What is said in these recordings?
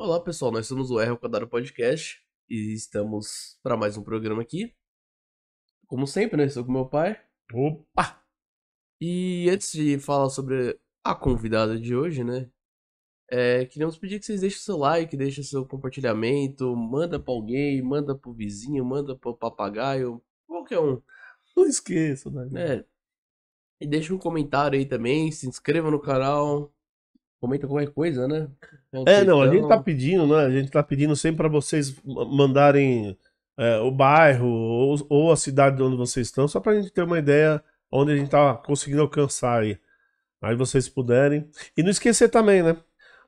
Olá pessoal, nós somos o R ao Quadrado Podcast e estamos para mais um programa aqui. Como sempre, né? Estou com meu pai. Opa! E antes de falar sobre a convidada de hoje, né? Queríamos pedir que vocês deixem seu like, deixem seu compartilhamento, manda pra alguém, manda pro vizinho, manda pro papagaio, qualquer um, Não esqueça, né? né? E deixa um comentário aí também, se inscreva no canal, comenta qualquer coisa, né? Onde vocês Não, a gente tá estão. pedindo, né? A gente tá pedindo sempre para vocês mandarem o bairro ou a cidade de onde vocês estão, só pra gente ter uma ideia onde a gente tá conseguindo alcançar aí. Aí vocês puderem. E não esquecer também, né?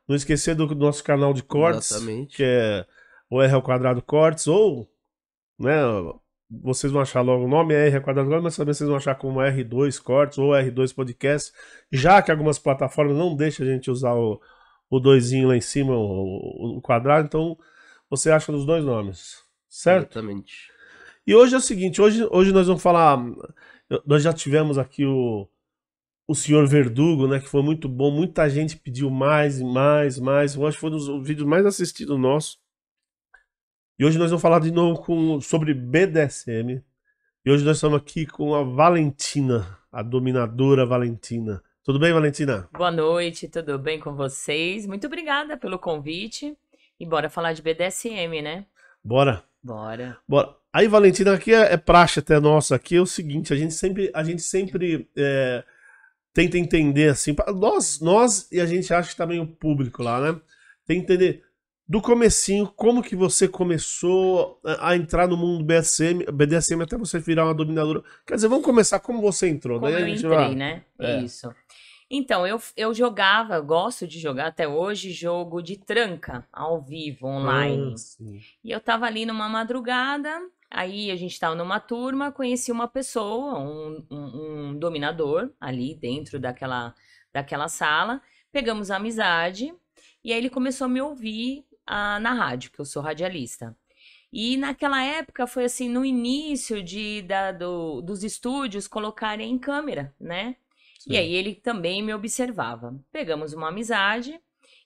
Não esquecer do nosso canal de cortes, que Exatamente. é o R ao Quadrado Cortes, ou, né? Vocês vão achar logo o nome é R ao Quadrado Cortes, mas também vocês vão achar como R2 Cortes ou R2 Podcast, já que algumas plataformas não deixam a gente usar o doisinho lá em cima, o quadrado, então você acha nos dois nomes, certo? Exatamente. E hoje é o seguinte, hoje nós vamos falar, nós já tivemos aqui o Senhor Verdugo, né, que foi muito bom, muita gente pediu mais e mais, mais, eu acho que foi um dos vídeos mais assistidos nossos. E hoje nós vamos falar de novo sobre BDSM. E hoje nós estamos aqui com a Valentina, a dominadora Valentina. Tudo bem, Valentina? Boa noite, tudo bem com vocês? Muito obrigada pelo convite. E bora falar de BDSM, né? Bora. Bora. Bora. Aí, Valentina, aqui é praxe até nossa, aqui é o seguinte, a gente sempre tenta entender, assim, nós e a gente acha que também o público lá, né? Tem que entender do comecinho, como que você começou a entrar no mundo BDSM até você virar uma dominadora. Quer dizer, vamos começar como você entrou, daí Como a eu gente entrei, vai... né? É. Isso. Então, eu jogava, gosto de jogar até hoje, jogo de tranca, ao vivo, Ah, online. sim. E eu tava ali numa madrugada, aí a gente tava numa turma, conheci uma pessoa, um dominador ali dentro daquela sala, pegamos amizade, e aí ele começou a me ouvir na rádio, que eu sou radialista. E naquela época foi assim, no início dos estúdios colocarem câmera, né? E Sim. aí ele também me observava. Pegamos uma amizade,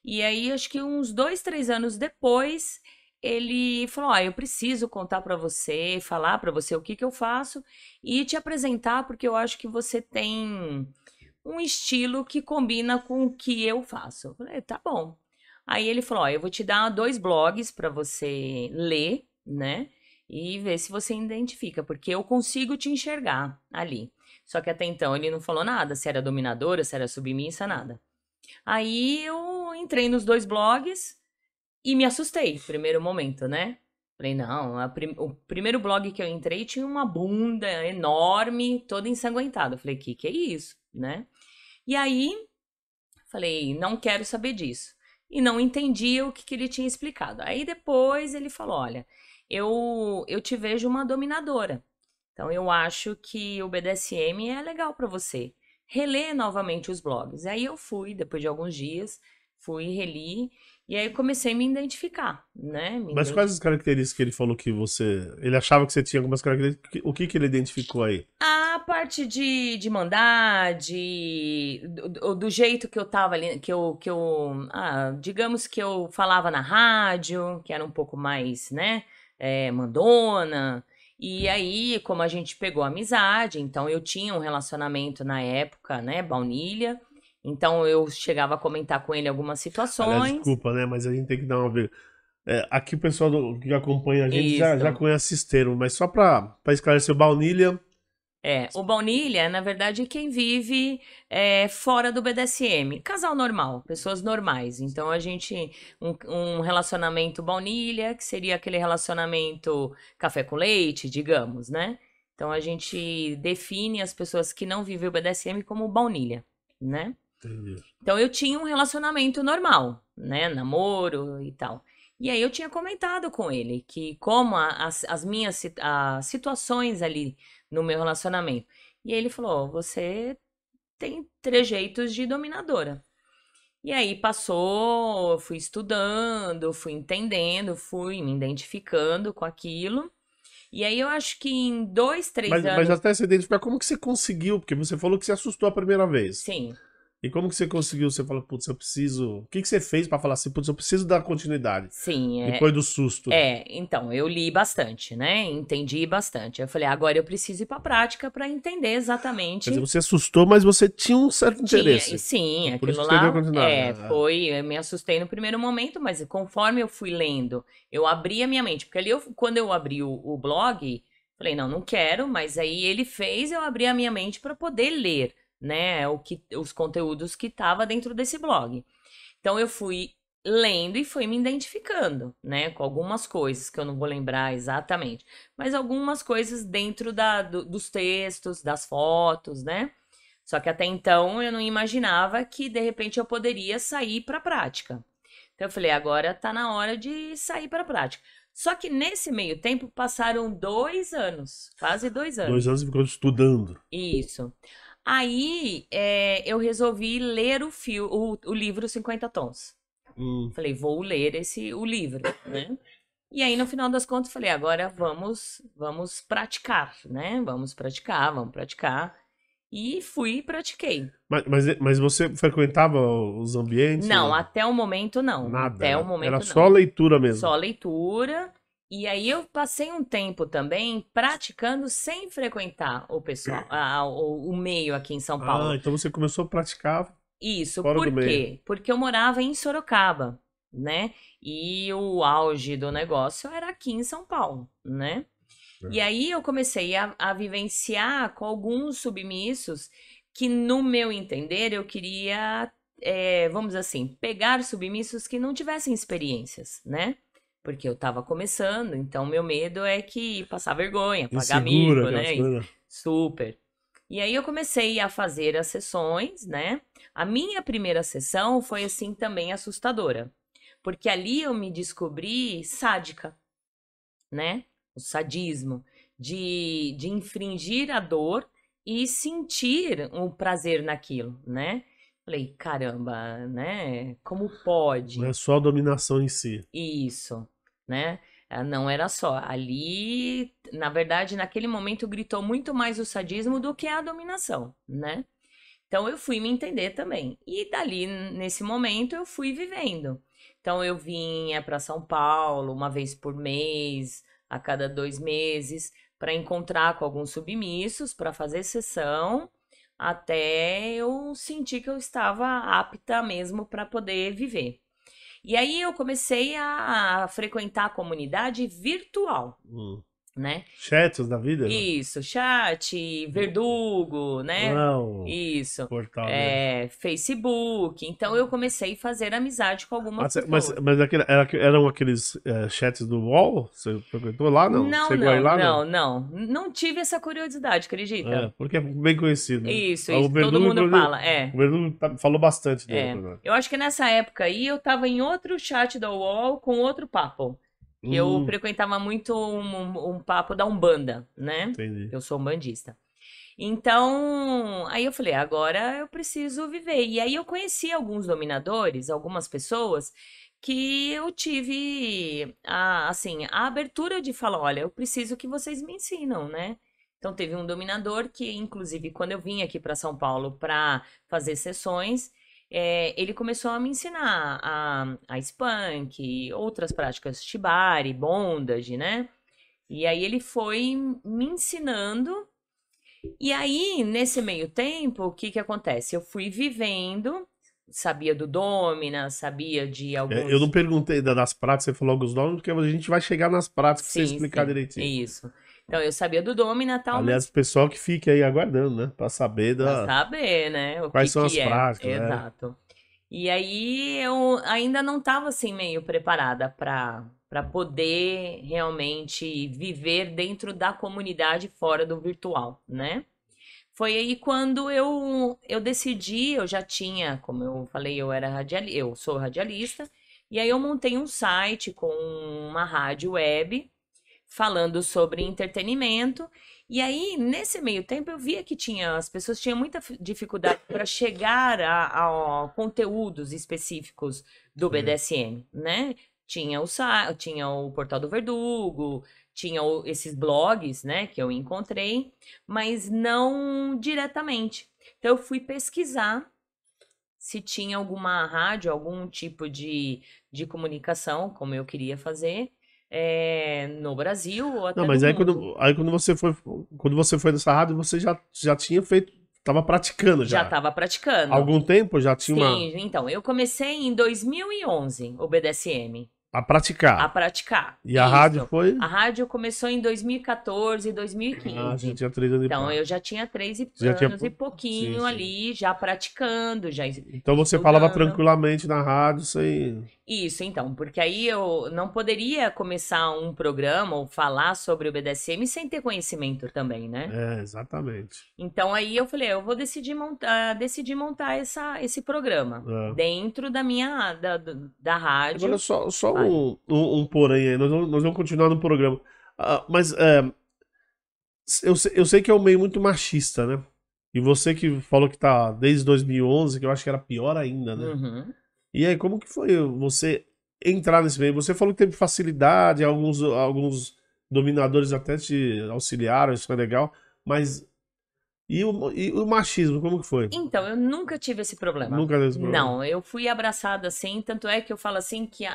e aí acho que uns 2, 3 anos depois, ele falou: eu preciso contar pra você, falar pra você o que que eu faço e te apresentar, porque eu acho que você tem um estilo que combina com o que eu faço. Eu falei: tá bom. Aí ele falou: eu vou te dar 2 blogs pra você ler, né? E ver se você identifica, porque eu consigo te enxergar ali. Só que até então ele não falou nada, se era dominadora, se era submissa, nada. Aí eu entrei nos 2 blogs e me assustei, primeiro momento, né? Falei, não, o primeiro blog que eu entrei tinha uma bunda enorme, toda ensanguentada. Eu falei, que é isso, né? E aí, falei, não quero saber disso. E não entendia o que ele tinha explicado. Aí depois ele falou, olha, eu te vejo uma dominadora. Então eu acho que o BDSM é legal para você. Relê novamente os blogs. Aí eu fui, depois de alguns dias, fui, reli, e aí comecei a me identificar, né? Mas quais as características que ele falou que você... Ele achava que você tinha algumas características. O que que ele identificou aí? A parte de mandar, do jeito que eu tava ali, digamos que eu falava na rádio, que era um pouco mais, né, mandona. E aí, como a gente pegou amizade, então eu tinha um relacionamento na época, né, baunilha. Então eu chegava a comentar com ele algumas Aliás, situações. desculpa, né? Mas a gente tem que dar uma... aqui o pessoal que acompanha a gente já Isso. conhece esse termo, mas só pra esclarecer o baunilha... O baunilha é, na verdade, quem vive fora do BDSM. Casal normal, pessoas normais. Então, a gente. Um relacionamento baunilha, que seria aquele relacionamento café com leite, digamos, né? Então, a gente define as pessoas que não vivem o BDSM como baunilha, né? Entendi. Então, eu tinha um relacionamento normal, né? Namoro e tal. E aí, eu tinha comentado com ele que, como as minhas as situações ali no meu relacionamento. E aí ele falou: você tem trejeitos de dominadora. E aí passou, eu fui estudando, fui entendendo, fui me identificando com aquilo. E aí eu acho que em dois, três Mas anos, até se identificar, como que você conseguiu? Porque você falou que se assustou a primeira vez. sim. E como que você conseguiu? Você falou, putz, eu preciso... O que que você fez pra falar assim, putz, eu preciso dar continuidade? Sim, Depois do susto. então, eu li bastante, né? Entendi bastante. Eu falei, agora eu preciso ir pra prática pra entender exatamente. Quer dizer, você assustou, mas você tinha um certo interesse. Sim, Por isso aquilo que você deu lá continuidade. foi, eu me assustei no primeiro momento, mas conforme eu fui lendo, eu abri a minha mente, porque ali quando eu abri o blog, falei, não quero, mas aí ele fez eu abrir a minha mente para poder ler, né, os conteúdos que tava dentro desse blog. Então eu fui lendo e fui me identificando, né, com algumas coisas que eu não vou lembrar exatamente, mas algumas coisas dentro dos textos, das fotos, né? Só que até então eu não imaginava que de repente eu poderia sair para a prática. Então eu falei, agora tá na hora de sair para a prática. Só que nesse meio tempo passaram 2 anos, quase 2 anos. 2 anos e ficou estudando. Isso. Aí eu resolvi ler o livro 50 Tons. Falei, vou ler o livro, né? E aí, no final das contas, falei, agora vamos praticar, né? Vamos praticar. E fui e pratiquei. Mas você frequentava os ambientes? Não, até o momento não. Nada. Até o momento Era não. só leitura mesmo. Só leitura. E aí eu passei um tempo também praticando sem frequentar o pessoal, o meio aqui em São Paulo. Ah, então você começou a praticar. Isso, fora do por meio. quê? Porque eu morava em Sorocaba, né? E o auge do negócio era aqui em São Paulo, né? E aí eu comecei a vivenciar com alguns submissos que, no meu entender, eu queria, vamos dizer assim, pegar submissos que não tivessem experiências, né? Porque eu tava começando, então meu medo é que passar vergonha, pagar mico, Insegura, né? aquelas coisas. Super. E aí eu comecei a fazer as sessões, né? A minha primeira sessão foi assim também assustadora, porque ali eu me descobri sádica, né? O sadismo de infringir a dor e sentir um prazer naquilo, né? Falei, caramba, né? Como pode? Não é só a dominação em si. Isso, né? Não era só. Ali, na verdade, naquele momento gritou muito mais o sadismo do que a dominação, né? Então eu fui me entender também. E dali, nesse momento, eu fui vivendo. Então eu vinha para São Paulo uma vez por mês, a cada 2 meses, para encontrar com alguns submissos, para fazer sessão, até eu sentir que eu estava apta mesmo para poder viver. E aí eu comecei a frequentar a comunidade virtual, né? Chats da vida? Isso, chat, Verdugo, né? Não. Isso. Portal Facebook. Então eu comecei a fazer amizade com algumas pessoas. Mas eram aqueles chats do UOL? Você frequentou lá? Não. Não, Chegou aí lá? não tive essa curiosidade, acredita? Porque é bem conhecido. Né? Isso, O todo Verdugo, mundo inclusive, fala, O Verdugo falou bastante dele. Eu acho que nessa época aí eu tava em outro chat da UOL com outro papo. Que eu frequentava muito um papo da Umbanda, né? Entendi. Eu sou umbandista. Então, aí eu falei, agora eu preciso viver. E aí eu conheci alguns dominadores, algumas pessoas que eu tive assim, a abertura de falar, olha, eu preciso que vocês me ensinam, né? Então teve um dominador que, inclusive, quando eu vim aqui para São Paulo para fazer sessões, ele começou a me ensinar a spunk, outras práticas shibari, bondage, né? E aí ele foi me ensinando. E aí, nesse meio tempo, o que que acontece? Eu fui vivendo, sabia do Domina, sabia de alguns... Eu não perguntei das práticas, você falou alguns nomes, porque a gente vai chegar nas práticas pra você explicar direitinho. Isso. Então, eu sabia do Domina e tal, Aliás, o pessoal que fique aí aguardando, né? Pra saber pra saber, né? quais são as práticas. Exato. E aí, eu ainda não estava assim, meio preparada para poder realmente viver dentro da comunidade fora do virtual, né? Foi aí quando eu decidi, eu já tinha, como eu falei, eu sou radialista, e aí eu montei um site com uma rádio web falando sobre entretenimento. E aí, nesse meio tempo, eu via que as pessoas tinham muita dificuldade para chegar a conteúdos específicos do BDSM, né? Tinha o Portal do Verdugo, tinha esses blogs, né, que eu encontrei, mas não diretamente. Então eu fui pesquisar se tinha alguma rádio, algum tipo de comunicação, como eu queria fazer, no Brasil ou Não, até mas no aí mundo. quando você foi nessa rádio, você já tinha feito, tava praticando Já já. estava Há praticando. algum tempo já tinha Sim, então, eu comecei em 2011, o BDSM. a A praticar. praticar. E a rádio Isso. foi? A rádio começou em 2014, Ah, já 2015. tinha 3 anos e Então, pá. eu já tinha Você já tinha. anos e Sim, pouquinho sim. ali, já praticando, já Então você falava estudando. tranquilamente na rádio, sem. Isso, então, porque aí eu não poderia começar um programa ou falar sobre o BDSM sem ter conhecimento também, né? É, exatamente. Então aí eu falei, eu vou decidir montar esse programa É. dentro da Agora rádio. só Vai. um porém aí, nós vamos continuar no programa. Ah, mas eu sei que é um meio muito machista, né? E você que falou que tá desde 2011, que eu acho que era pior ainda, né? Uhum. E aí, como que foi você entrar nesse meio? Você falou que teve facilidade, alguns dominadores até te auxiliaram, isso foi legal, mas e o machismo, como que foi? Então, eu nunca tive esse problema. Nunca teve esse problema. Não, eu fui abraçada assim, tanto é que eu falo assim que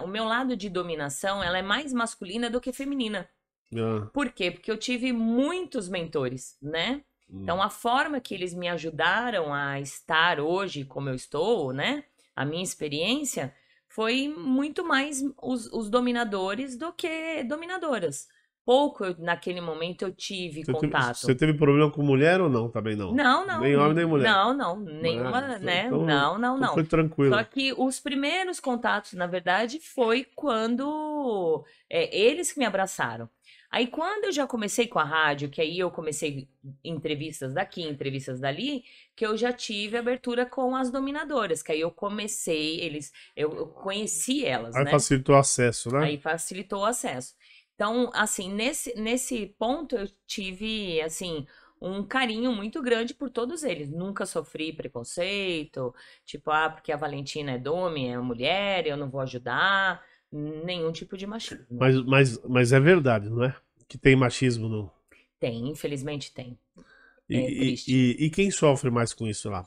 o meu lado de dominação, ela é mais masculina do que feminina. Ah, Por quê? Porque eu tive muitos mentores, né? Então, hum. a forma que eles me ajudaram a estar hoje como eu estou, né? A minha experiência foi muito mais os dominadores do que dominadoras. Pouco naquele momento eu tive Você contato. teve problema com mulher ou não? Também não. Não, não, Nem homem, nem mulher. não, não, Ah, nenhuma, então, né? então, Não, não, então não. foi Só tranquilo. que os primeiros contatos, na verdade, foi quando eles que me abraçaram. Aí, quando eu já comecei com a rádio, que aí eu comecei entrevistas daqui, entrevistas dali, que eu já tive abertura com as dominadoras, que aí eu comecei, eu conheci elas, Aí né? facilitou o acesso, né? Aí facilitou o acesso. Então, assim, nesse ponto eu tive, assim, um carinho muito grande por todos eles. Nunca sofri preconceito, tipo, porque a Valentina é domi, é mulher, eu não vou ajudar. Nenhum tipo de machismo. Mas é verdade, não é? Que tem machismo no. Tem, infelizmente tem. É E, triste. e quem sofre mais com isso lá?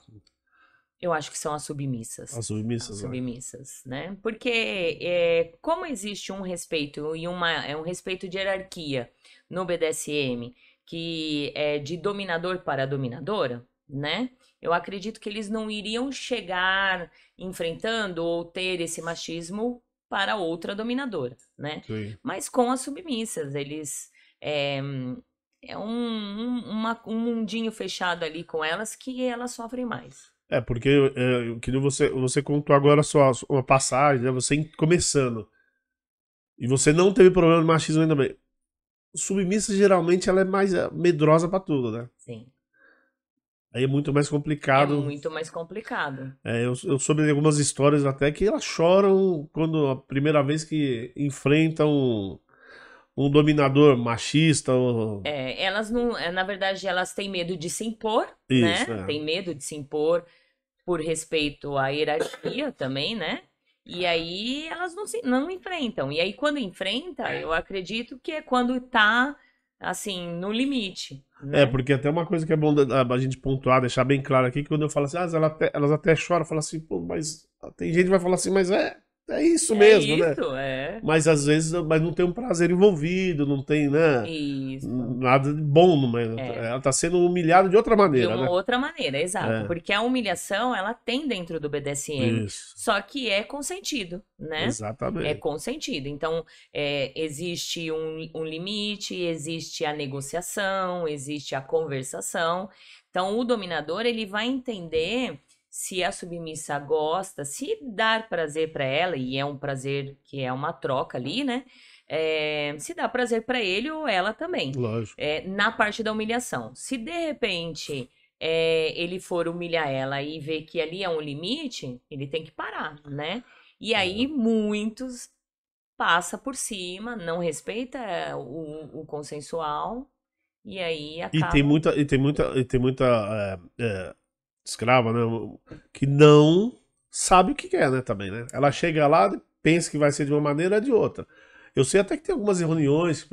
Eu acho que são as submissas. As As submissas, né? submissas, né? Porque como existe um respeito e um respeito de hierarquia no BDSM, que é de dominador para dominadora, né? Eu acredito que eles não iriam chegar enfrentando ou ter esse machismo para outra dominadora, né? Sim. Mas com as submissas, eles é, é um mundinho fechado ali com elas que elas sofrem mais. É, porque que nem você contou agora uma passagem, né? Você começando. E você não teve problema de machismo ainda bem. Submissa, geralmente, ela é mais medrosa pra tudo, né? Sim. Aí é muito mais É complicado. muito mais complicado. Eu soube de algumas histórias até que elas choram quando a primeira vez que enfrentam um dominador machista. Elas não, na verdade, elas têm medo de se impor, Isso, né? é. Tem medo de se impor por respeito à hierarquia também, né? E aí elas não enfrentam. E aí quando enfrenta, eu acredito que é quando tá assim no limite, né? Porque até uma coisa que é bom a gente pontuar, deixar bem claro aqui, que quando eu falo assim, elas até choram, falam assim, pô, mas tem gente que vai falar assim, mas é isso É mesmo, né? isso, é. Mas às vezes mas não tem um prazer envolvido, não tem, né, Isso. nada de bom no meio. É. Ela tá sendo humilhada de outra De maneira, uma né? outra maneira, exato. É, Porque a humilhação, ela tem dentro do BDSM. isso, Só que é consentido, né? É exatamente. consentido. Então, existe um limite, existe a negociação, existe a conversação. Então, o dominador, ele vai entender se a submissa gosta, se dar prazer para ela, e é um prazer que é uma troca ali, né? Se dá prazer para ele ou ela também. Lógico. Na parte da humilhação. Se de repente ele for humilhar ela e ver que ali é um limite, ele tem que parar, né? E aí muitos passa por cima, não respeita o consensual e aí E tem acaba. muita, escrava, né, que não sabe o que quer, né, também, né? Ela chega lá, pensa que vai ser de uma maneira ou de outra. Eu sei até que tem algumas reuniões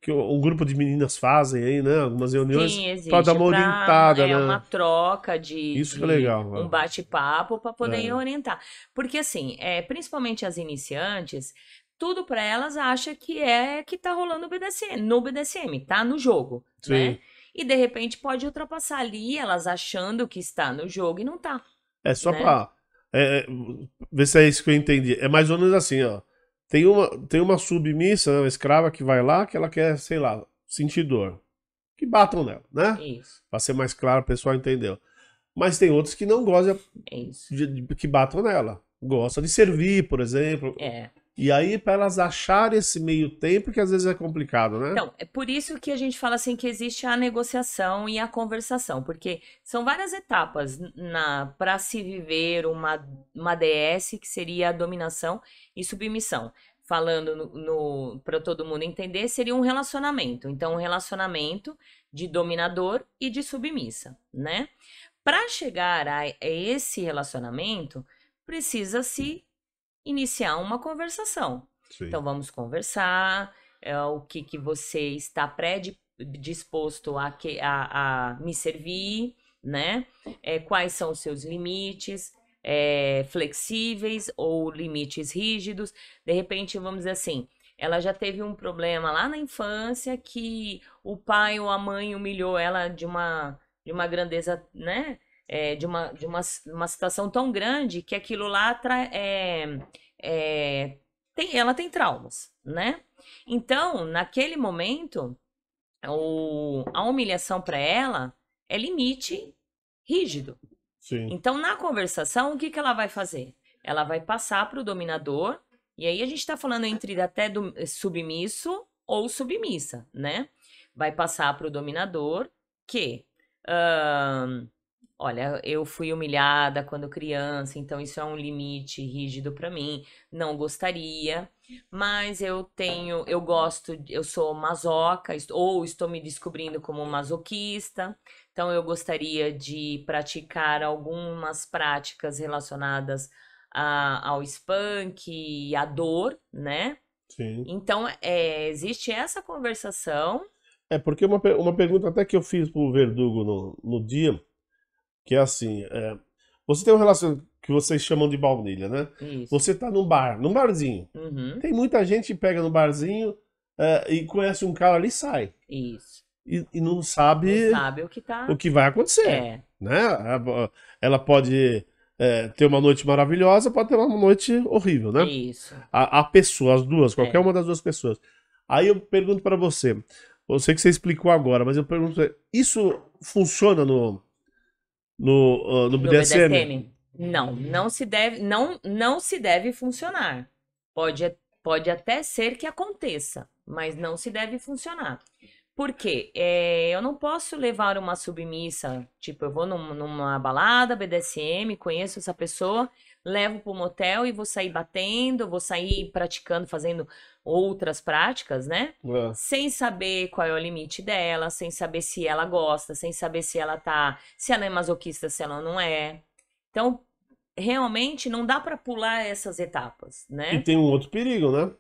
que um grupo de meninas fazem aí, né? Algumas reuniões Sim, para dar existe. uma orientada, É uma né? troca Isso que é de legal, um né? bate-papo para poder É, orientar. Porque assim, principalmente as iniciantes, tudo para elas acha que é que tá rolando no BDSM, tá no jogo, né? sim. E de repente pode ultrapassar ali, elas achando que está no jogo e não tá, É só né? pra ver se é isso que eu entendi. É mais ou menos assim, ó. Tem uma submissa, né, uma escrava que vai lá, que ela quer, sei lá, sentir dor. Que batam nela, né? Isso, Pra ser mais claro, o pessoal entendeu. Mas tem outros que não gostam é isso. que batam nela. Gosta de servir, por exemplo. É. E aí, pra elas acharem esse meio tempo, que às vezes é complicado, né? Então, é por isso que a gente fala assim que existe a negociação e a conversação, porque são várias etapas para se viver uma DS, que seria a dominação e submissão. Falando para todo mundo entender, seria um relacionamento. Então, um relacionamento de dominador e de submissa, né? Para chegar a esse relacionamento, precisa se iniciar uma conversação. Sim. Então vamos conversar, o que que você está predisposto a me servir, né? Quais são os seus limites, flexíveis ou limites rígidos. De repente, vamos dizer assim, ela já teve um problema lá na infância que o pai ou a mãe humilhou ela de uma grandeza, né? Uma situação tão grande que aquilo lá ela tem traumas, né? Então, naquele momento, a humilhação para ela é limite rígido. Sim. Então, na conversação, o que que ela vai fazer? Ela vai passar para o dominador, e aí a gente está falando entre até do submisso ou submissa, né? Vai passar para o dominador que olha, eu fui humilhada quando criança, então isso é um limite rígido para mim. Não gostaria, mas eu gosto, eu sou masoca, ou estou me descobrindo como masoquista. Então eu gostaria de praticar algumas práticas relacionadas ao spank e à dor, né? Sim. Então, existe essa conversação. É porque uma pergunta até que eu fiz pro Verdugo no dia, que é assim, você tem uma relação que vocês chamam de baunilha, né? Isso. Você tá num barzinho. Uhum, Tem muita gente que pega no barzinho e conhece um cara ali e sai. isso. E não Não sabe sabe o que o tá. que vai acontecer, É, né? Ela pode ter uma noite maravilhosa, pode ter uma noite horrível, né? isso. A pessoa, as duas, qualquer É. uma das duas pessoas. Aí eu pergunto pra você, eu sei que você explicou agora, mas eu pergunto, isso funciona no No BDSM? BDSM? Não, não se deve funcionar. Pode até ser que aconteça, mas não se deve funcionar. Por quê? Eu não posso levar uma submissa, tipo, eu vou numa balada BDSM, conheço essa pessoa, levo para o motel e vou sair batendo, vou sair praticando, fazendo outras práticas, né? É. Sem saber qual é o limite dela, sem saber se ela gosta, sem saber se ela é masoquista, se ela não é. Então, realmente não dá para pular essas etapas, E né? tem um outro perigo, né?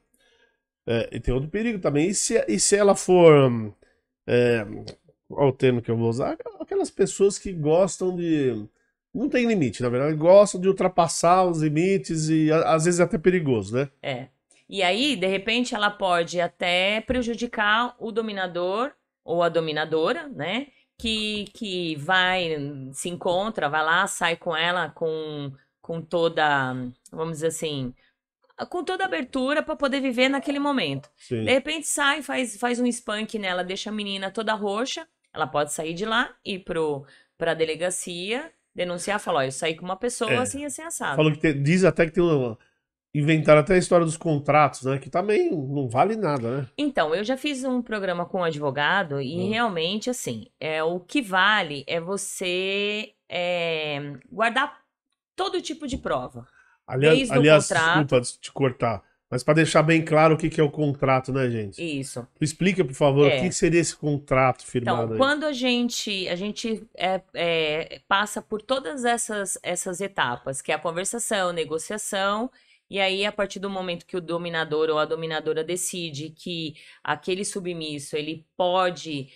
E tem outro perigo também. E se ela for. É, qual o termo que eu vou usar? Aquelas pessoas que gostam de. Não tem limite, na verdade, gostam de ultrapassar os limites e às vezes é até perigoso, né? É. E aí, de repente, ela pode até prejudicar o dominador ou a dominadora, né? Que se encontra, vai lá, sai com ela com toda, vamos dizer assim, com toda a abertura para poder viver naquele momento. De Sim. repente sai, faz um spank nela, deixa a menina toda roxa, ela pode sair de lá, ir pra delegacia, denunciar, falar, ó, eu saí com uma pessoa É. assim, assim, assado. Falou que diz até que tem inventaram até a história dos contratos, né? Que também não vale nada, né? Então, eu já fiz um programa com um advogado e Ah. realmente, assim, o que vale é você guardar todo tipo de prova. Desde o Aliás, desculpa contrato, te cortar, mas para deixar bem claro o que que é o contrato, né, gente? isso. Explica, por favor, o que É. que seria esse contrato Então, firmado aí? quando a gente passa por todas essas etapas, que é a conversação, negociação E aí, a partir do momento que o dominador ou a dominadora decide que aquele submisso ele pode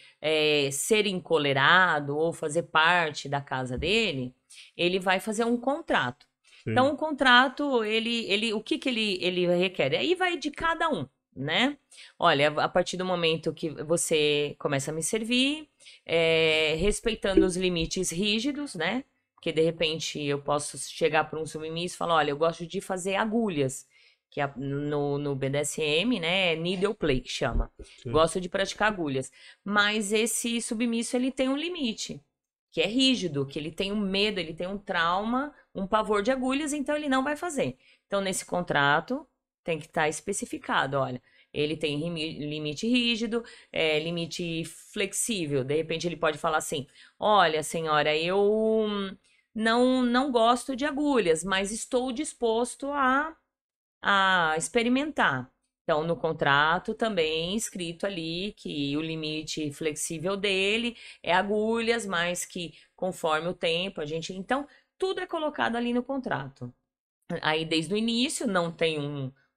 ser encolerado ou fazer parte da casa dele, ele vai fazer um contrato. Então, Sim. o contrato, o que ele requer? Aí vai de cada um, né? Olha, a partir do momento que você começa a me servir, respeitando os limites rígidos, né? Porque de repente eu posso chegar para um submisso e falar: olha, eu gosto de fazer agulhas, que no BDSM, né? Needle play que chama. Sim. Gosto de praticar agulhas. Mas esse submisso ele tem um limite, que é rígido, que ele tem um medo, ele tem um trauma, um pavor de agulhas, então ele não vai fazer. Então, nesse contrato, tem que estar especificado, olha, ele tem limite rígido, limite flexível. De repente, ele pode falar assim: olha, senhora, eu não gosto de agulhas, mas estou disposto a experimentar. Então, no contrato também escrito ali que o limite flexível dele é agulhas, mas que conforme o tempo a gente. Então, tudo é colocado ali no contrato. Aí, desde o início, não tem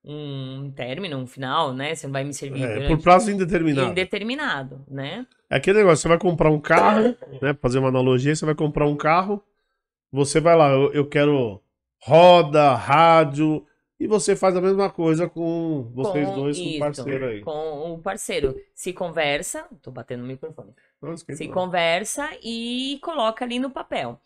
um término, um final, né? Você não vai me servir Por durante prazo indeterminado. indeterminado, né? É aquele negócio, você vai comprar um carro, né? Pra fazer uma analogia, você vai comprar um carro, você vai lá, eu quero roda, rádio, e você faz a mesma coisa com vocês Com dois, com o isso, parceiro aí. com o parceiro. Se conversa, tô batendo no microfone. Não esquenta Se não. conversa e coloca ali no papel.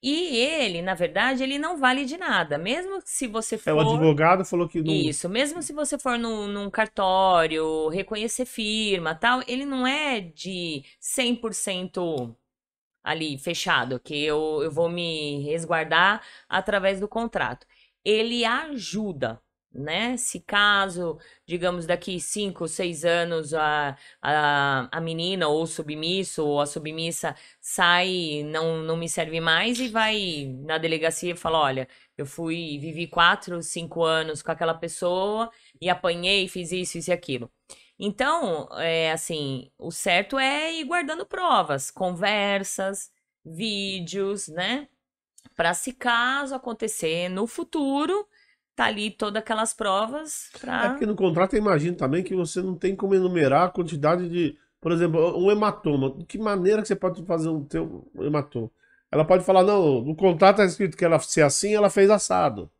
E ele, na verdade, ele não vale de nada. Mesmo se você O for. advogado falou que não. Isso, mesmo se você for num cartório, reconhecer firma, tal, ele não é de 100% ali fechado, que eu vou me resguardar através do contrato. Ele ajuda, né? Se caso, digamos, daqui 5, 6 anos a menina ou o submisso ou a submissa sai, não me serve mais e vai na delegacia e fala: olha, eu vivi 4, 5 anos com aquela pessoa e apanhei, fiz isso e aquilo. Então, assim, o certo é ir guardando provas, conversas, vídeos, né? Para se caso acontecer no futuro, tá ali todas aquelas provas É para. porque no contrato eu imagino também que você não tem como enumerar a quantidade de. Por exemplo, um hematoma. De que maneira que você pode fazer um teu hematoma? Ela pode falar, não, no contrato está escrito que ela se assim, ela fez assado.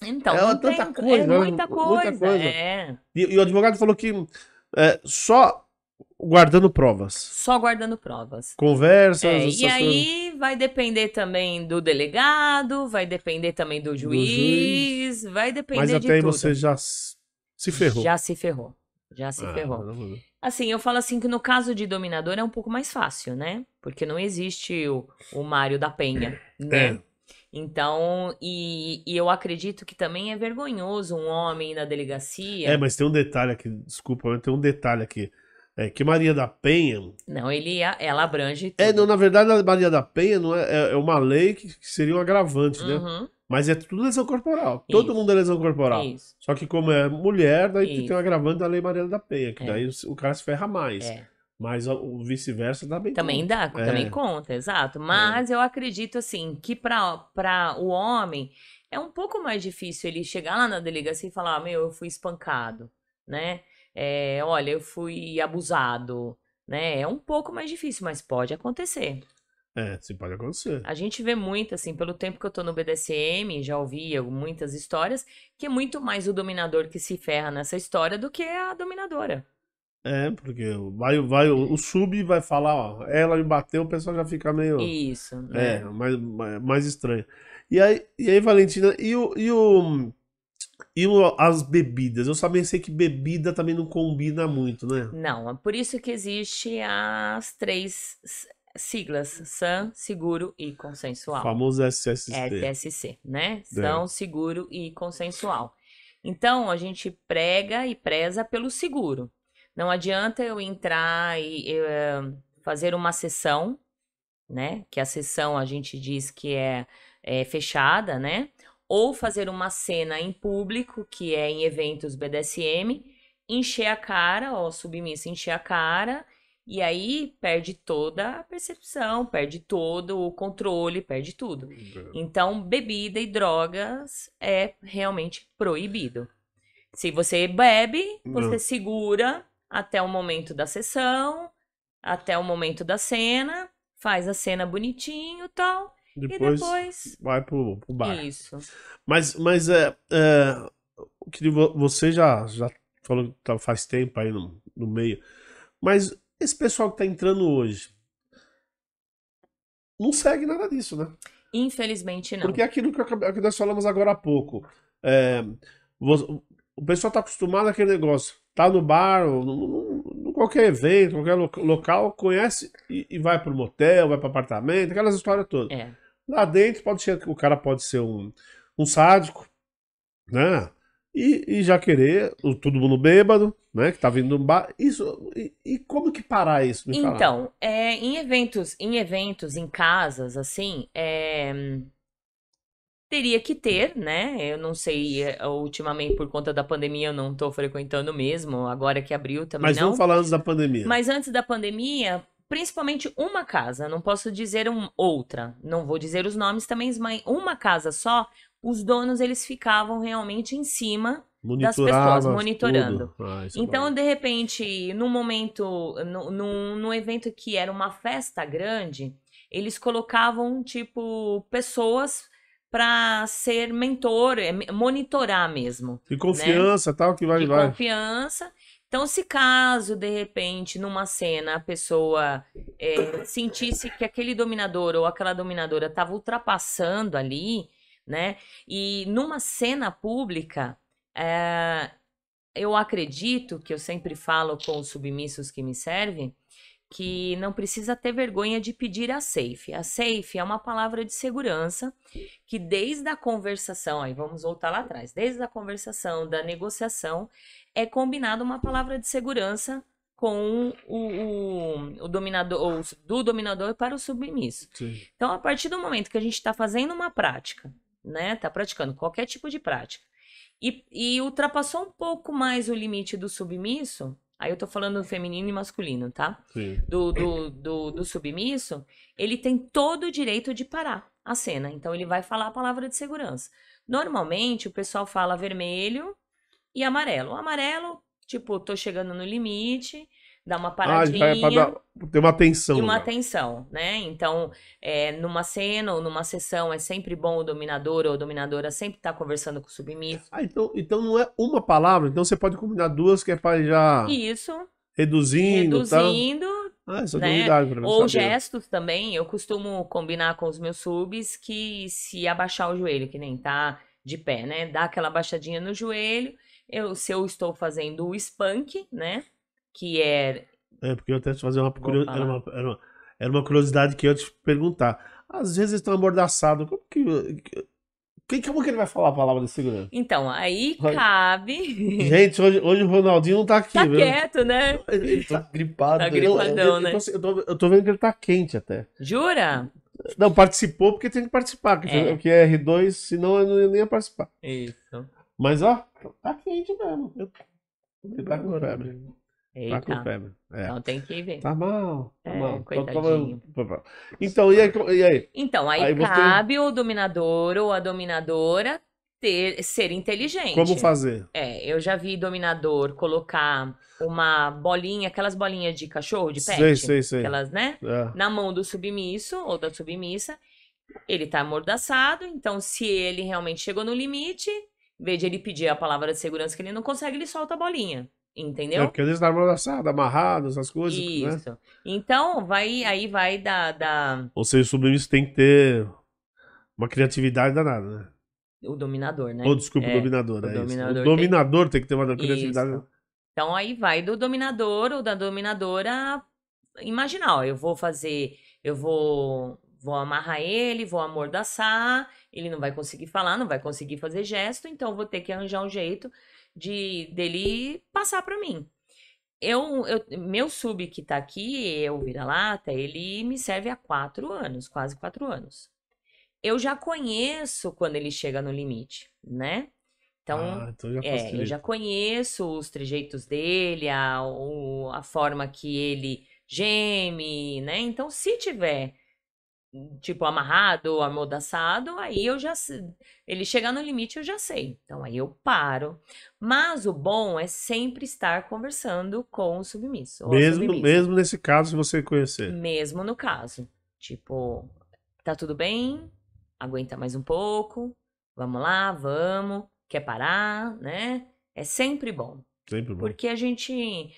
Então, É não tanta tem. É coisa, né? muita Muita coisa. coisa. É. E o advogado falou que só guardando provas. Só guardando provas. Conversas, E essas coisas aí vai depender também do delegado, vai depender também do do juiz. juiz, vai Mas depender de até aí você tudo. já se ferrou. Já se ferrou. Já se Ah, ferrou. não. Assim, eu falo assim que no caso de dominador é um pouco mais fácil, né? Porque não existe o Mário da Penha, É. né? Então, e eu acredito que também é vergonhoso um homem ir na delegacia. Mas tem um detalhe aqui, desculpa, mas tem um detalhe aqui. É que Maria da Penha. Não, ela abrange tudo. Não, na verdade, a Maria da Penha não é uma lei que seria um agravante, né? Uhum, Mas é tudo lesão corporal. Todo isso, mundo é lesão corporal. isso, Só que como é mulher, daí tem um isso. agravante da lei Maria da Penha, que É, daí o cara se ferra mais. é. Mas o vice-versa também Também conta. dá, também conta, exato. Mas eu acredito assim que para o homem é um pouco mais difícil ele chegar lá na delegacia e falar: meu, eu fui espancado, né? Olha, eu fui abusado, né? É um pouco mais difícil, mas pode acontecer. Sim, pode acontecer. A gente vê muito, assim, pelo tempo que eu tô no BDSM, já ouvi muitas histórias, que é muito mais o dominador que se ferra nessa história do que a dominadora. Porque o sub vai falar, ó, ela me bateu, o pessoal já fica meio, Isso, né? mais estranho. E aí, Valentina, as bebidas? Eu também sei que bebida também não combina muito, né? Não, é por isso que existe as 3 siglas: sã, seguro e O consensual. famoso SST. SSC, né? São, seguro e consensual. Então, a gente prega e preza pelo seguro. Não adianta eu entrar e fazer uma sessão, né? Que a sessão a gente diz que é fechada, né? Ou fazer uma cena em público, que é em eventos BDSM, encher a cara, ó, submissa encher a cara E aí perde toda a percepção, perde todo o controle, perde tudo. Então, bebida e drogas é realmente proibido. Se você bebe, você Não. segura até o momento da sessão, até o momento da cena, faz a cena bonitinho e tal, e Depois depois. vai pro bar. Isso. Mas eu queria você já falou que faz tempo aí no meio. Mas esse pessoal que tá entrando hoje não segue nada disso, né? Infelizmente, não. Porque é aquilo que nós falamos agora há pouco. É, o pessoal tá acostumado àquele negócio. Tá no bar, ou no qualquer evento, qualquer local, conhece e vai pro motel, vai pro apartamento, aquelas histórias todas. É. Lá dentro o cara pode ser um sádico, né? E já querer todo mundo bêbado, né? Que tá vindo no bar. Isso, e como que parar isso? Me fala. Então, em eventos, em casas, assim, teria que ter, né? Eu não sei, ultimamente por conta da pandemia eu não tô frequentando mesmo, agora que abriu também Mas vamos não. falar antes da pandemia. Mas antes da pandemia, principalmente uma casa, não posso dizer outra, não vou dizer os nomes também, mas uma casa só, os donos eles ficavam realmente em cima das pessoas, Monitorava monitorando. tudo. Ah, isso é Então, bom. de repente, num momento, num evento que era uma festa grande, eles colocavam, tipo, pessoas para ser mentor, monitorar mesmo, De né? confiança, tal, que vai, De vai. confiança. Então, se caso, de repente, numa cena, a pessoa sentisse que aquele dominador ou aquela dominadora estava ultrapassando ali, né? E numa cena pública, eu acredito, que eu sempre falo com os submissos que me servem, que não precisa ter vergonha de pedir a safe. A safe é uma palavra de segurança que desde a conversação, aí vamos voltar lá atrás, desde a conversação, da negociação, é combinada uma palavra de segurança com o dominador, do dominador para o submisso. Sim. Então, a partir do momento que a gente está fazendo uma prática, né, tá praticando qualquer tipo de prática, e ultrapassou um pouco mais o limite do submisso, aí eu tô falando do feminino e masculino, tá? Sim. Do submisso, ele tem todo o direito de parar a cena. Então, ele vai falar a palavra de segurança. Normalmente, o pessoal fala vermelho e amarelo. O amarelo, tipo, tô chegando no limite, dá uma Ah, já é pra paradinha ter uma atenção. e uma Já. atenção, né? Então, numa cena ou numa sessão, é sempre bom o dominador ou a dominadora sempre estar conversando com o submisso. Ah, então não é uma palavra, então você pode combinar duas que é pra ir já Isso, reduzindo, tá? reduzindo, Ah, isso é né? novidade pra mim Ou saber. gestos também. Eu costumo combinar com os meus subs que se abaixar o joelho, que nem tá de pé, né? Dá aquela baixadinha no joelho. Se eu estou fazendo o spank, né? Que é. É, porque eu até te fazer uma, Vou falar. era uma curiosidade que eu ia te perguntar. Às vezes estão amordaçados. Como que ele vai falar a palavra de segurança? Então, aí Olha. cabe. Gente, hoje o Ronaldinho não tá aqui, Tá viu? quieto, né? Ele Tá gripado. Tá né? gripadão, né? Eu tô vendo que ele tá quente até. Jura? Não, participou porque tem que participar, que é R2, senão eu não ia participar. Isso. Mas, ó, tá quente mesmo. Ele tá com febre. Tá com Eita. febre. É. Então tem que ver. Tá mal, tá mal. Coitadinho. Então, e aí? Então, aí Aí você- cabe o dominador ou a dominadora ser inteligente. Como fazer? Eu já vi dominador colocar uma bolinha, aquelas bolinhas de cachorro, de pet. Sei. Aquelas, né? É. Na mão do submisso ou da submissa. Ele tá amordaçado, então se ele realmente chegou no limite, em vez de ele pedir a palavra de segurança que ele não consegue, ele solta a bolinha. É, Entendeu? porque às vezes tá amordaçado, amarrado, essas coisas, né? Isso. Então, aí vai da Ou seja, o submisso tem que ter uma criatividade danada, né? o dominador, né? Ou, desculpa, o É, dominador, o é isso. O dominador dominador tem que ter uma criatividade. Isso. Então aí vai do dominador ou da dominadora imaginar, ó, eu vou amarrar ele, vou amordaçar, ele não vai conseguir falar, não vai conseguir fazer gesto, então eu vou ter que arranjar um jeito dele passar pra mim. Meu sub que tá aqui, o vira-lata, ele me serve há 4 anos, quase 4 anos. Eu já conheço quando ele chega no limite, né? Então, Então já eu facilita. já conheço os trejeitos dele, a forma que ele geme, né? Então, se tiver, tipo, amarrado, amordaçado, aí eu já sei. Ele chegar no limite, eu já sei. Então, aí eu paro. Mas o bom é sempre estar conversando com o submisso ou a submissa. Mesmo nesse caso, se você conhecer. Mesmo no caso. Tipo, tá tudo bem? Aguenta mais um pouco. Vamos lá, vamos. Quer parar, né? É sempre bom. Sempre bom. Porque a gente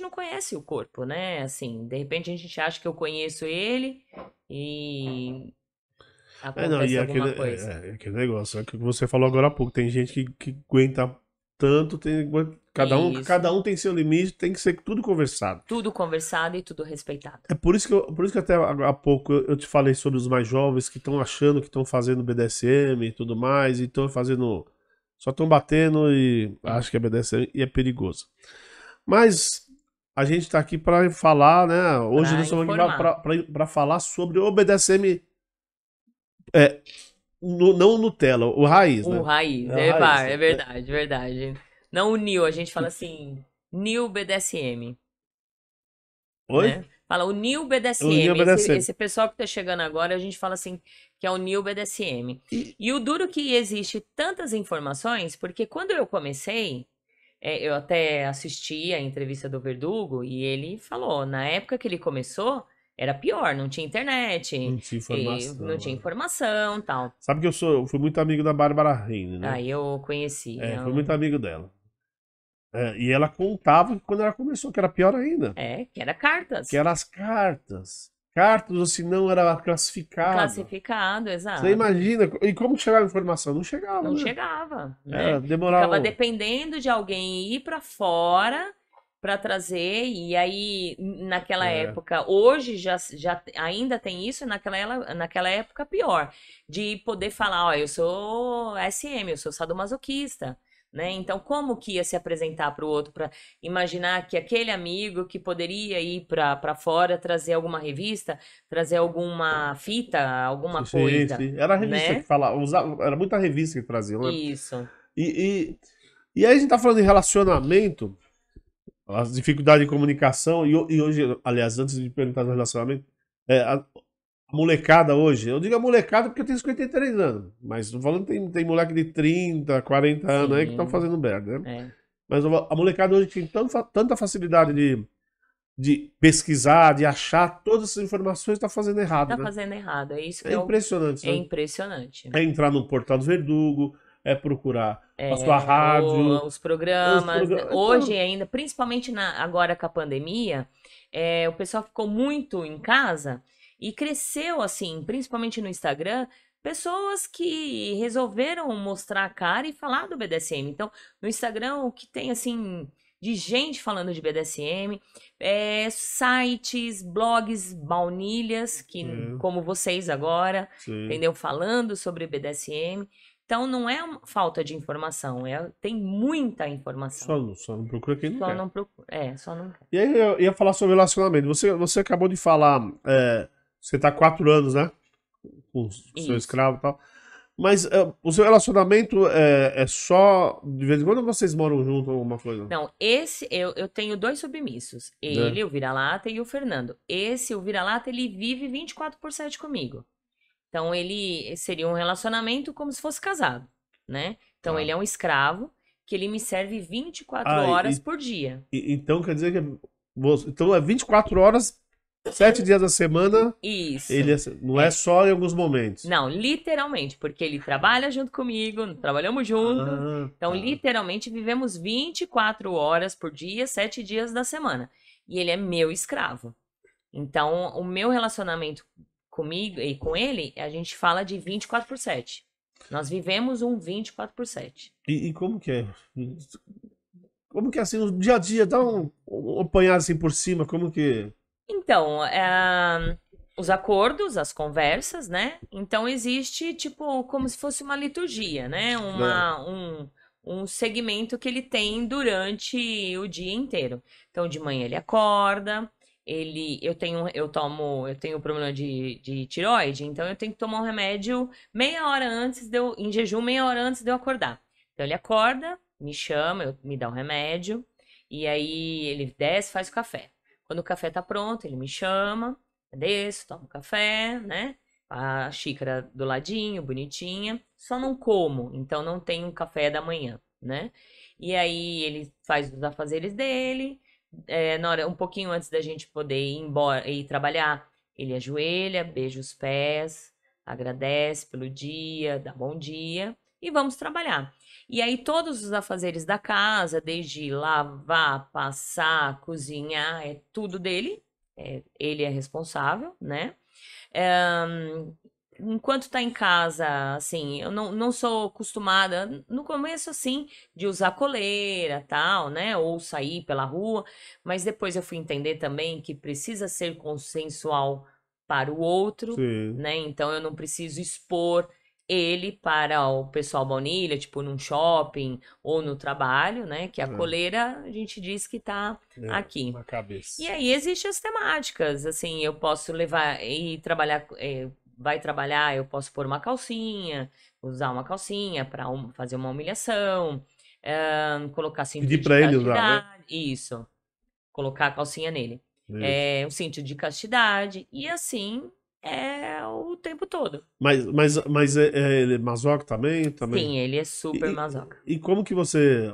não conhece o corpo, né? Assim, de repente a gente acha que eu conheço ele e Não, e acontece alguma coisa. aquele negócio, é o que você falou agora há pouco. Tem gente que aguenta tanto, Isso. cada um tem seu limite, tem que ser tudo conversado. Tudo conversado e tudo respeitado. É por isso que até há pouco eu te falei sobre os mais jovens que estão achando que estão fazendo BDSM e tudo mais, e estão fazendo. Só estão batendo e acham que é BDSM e é perigoso. Mas a gente está aqui para falar, né? Hoje Pra nós estamos informar. aqui para falar sobre o BDSM, é, não o Nutella, o raiz, O né? raiz, É o raiz, é né? verdade, verdade. Não o New, a gente fala assim, New BDSM, Oi? né? Fala o New O New BDSM. BDSM. Esse pessoal que tá chegando agora, a gente fala assim, que é o New BDSM. E, E o duro que existe tantas informações, porque quando eu comecei, eu até assisti a entrevista do Verdugo e ele falou, na época que ele começou, era pior, não tinha internet, não tinha não informação. tinha informação, tal. Sabe que eu fui muito amigo da Bárbara Reine, né? Aí eu conheci, Fui muito amigo dela. E ela contava que quando ela começou, que era pior ainda. que era cartas. Que eram as cartas. Cartas, ou se não, era classificado. Classificado, Você exato. imagina. E como chegava a informação? Não chegava, Não né? chegava, né? Era, demorava. Ficava dependendo de alguém ir pra fora pra trazer, e aí naquela época, hoje já ainda tem isso, naquela época pior, de poder falar, ó, eu sou SM, eu sou sadomasoquista, né? Então como que ia se apresentar pro outro pra imaginar que aquele amigo que poderia ir pra fora trazer alguma revista, trazer alguma fita, alguma Sim, coisa, sim. Era a revista que né? falava, era muita revista que traziam, né? Isso. E aí a gente tá falando de relacionamento, as dificuldades de comunicação, e hoje, aliás, antes de perguntar do relacionamento, a molecada hoje, eu digo a molecada porque eu tenho 53 anos, mas tô falando que tem moleque de 30, 40 anos aí que estão Sim, fazendo merda, né? é. Mas a molecada hoje tem tanta facilidade de pesquisar, de achar todas essas informações, tá fazendo errado, Tá né? fazendo errado. É isso que É impressionante, é né? impressionante. É entrar no portal do Verdugo, é procurar a sua É, rádio, os os programas, né? programas. Hoje Então, ainda, principalmente agora com a pandemia, o pessoal ficou muito em casa e cresceu assim, principalmente no Instagram, pessoas que resolveram mostrar a cara e falar do BDSM. Então, no Instagram, o que tem assim de gente falando de BDSM, sites, blogs, baunilhas, que como vocês agora, sim. entendeu? Falando sobre BDSM. Então não é uma falta de informação, tem muita informação. Só não procura quem não Só quer. não procura. Só não quer. E aí eu ia falar sobre relacionamento. Você acabou de falar, você tá há 4 anos, né? Com o seu Isso. escravo e tal. Mas o seu relacionamento é só. De vez em quando vocês moram juntos ou alguma coisa? Não, eu tenho 2 submissos. Né? Ele, o vira-lata, e o Fernando. O vira-lata, ele vive 24/7 comigo. Então ele seria um relacionamento como se fosse casado, né? Então Tá. ele é um escravo que ele me serve 24 Ah, horas por dia. então quer dizer que. Então é 24 horas, 7 dias da semana. Isso. Ele não é só em alguns momentos. Não, literalmente, porque ele trabalha junto comigo, trabalhamos juntos. Então, Tá. literalmente, vivemos 24 horas por dia, 7 dias da semana. E ele é meu escravo. Então, o meu relacionamento comigo e com ele, a gente fala de 24/7. Nós vivemos um 24/7. E como que é? Como que é assim, no dia a dia? Dá um apanhado assim por cima, como que. Então, os acordos, as conversas, né? Então existe, tipo, como se fosse uma liturgia, né? Um segmento que ele tem durante o dia inteiro. Então, de manhã ele acorda, eu tenho problema de tireoide, então eu tenho que tomar um remédio meia hora antes em jejum, meia hora antes de eu acordar. Então ele acorda, me chama, me dá um remédio, e aí ele desce, faz o café. Quando o café tá pronto, ele me chama, eu desço, tomo café, né? A xícara do ladinho, bonitinha. Só não como, então não tenho um café da manhã, né? E aí ele faz os afazeres dele. Na hora, um pouquinho antes da gente poder ir embora e trabalhar, ele ajoelha, beija os pés, agradece pelo dia, dá bom dia e vamos trabalhar. E aí todos os afazeres da casa, desde lavar, passar, cozinhar, é tudo dele. Ele é responsável, né? Enquanto tá em casa, assim, eu não sou acostumada, no começo, assim, de usar coleira, tal, né? Ou sair pela rua, mas depois eu fui entender também que precisa ser consensual para o outro, Sim. né? Então eu não preciso expor ele para o pessoal baunilha, tipo num shopping ou no trabalho, né? Que a coleira a gente diz que tá aqui. Na cabeça. E aí existem as temáticas, assim, eu posso levar e trabalhar, vai trabalhar, eu posso pôr uma calcinha, usar uma calcinha para fazer uma humilhação, colocar cinto Pedir de pra ele usar, né? castidade, isso, colocar a calcinha nele, Isso. um cinto de castidade, e assim é o tempo todo. Mas ele é masoca também? Também. Sim, ele é super masoca. E como que você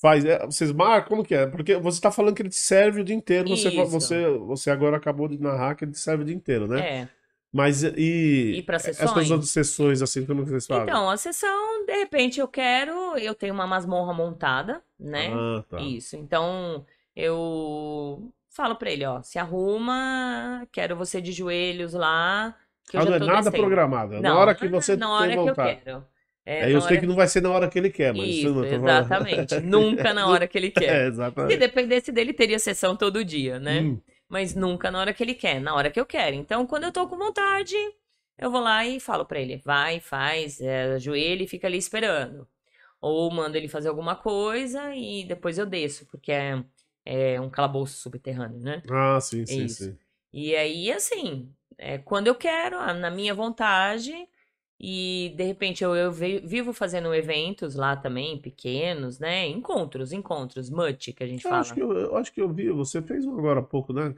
faz? Vocês marcam? Como que é? Porque você tá falando que ele te serve o dia inteiro. Isso, Você agora acabou de narrar que ele te serve o dia inteiro, né? é. Mas E e para essas outras sessões? sessões, assim, como que vocês fazem? Então, a sessão, de repente, eu tenho uma masmorra montada, né? Ah, tá. Isso. Então, eu falo pra ele, ó, se arruma, quero você de joelhos lá, que eu Ah, já não é tô nada descendo. programado. É na Não, hora não que é você na tem hora que eu vontade. quero. Aí eu Na sei hora que não que... vai ser na hora que ele quer, mas isso eu Isso, não tô falando. exatamente. Nunca na hora que ele quer. Se Exatamente. dependesse dele, teria sessão todo dia, né? Hum. Mas nunca na hora que ele quer, na hora que eu quero. Então, quando eu tô com vontade, eu vou lá e falo pra ele, vai, faz, ajoelha e fica ali esperando. Ou mando ele fazer alguma coisa e depois eu desço, porque é um calabouço subterrâneo, né? Ah, sim, É sim, isso. sim. E aí, assim, quando eu quero, na minha vontade, e de repente vivo fazendo eventos lá também, pequenos, né? Encontros, MUT, que a gente fala. Eu acho que eu vi, você fez um agora há pouco, né?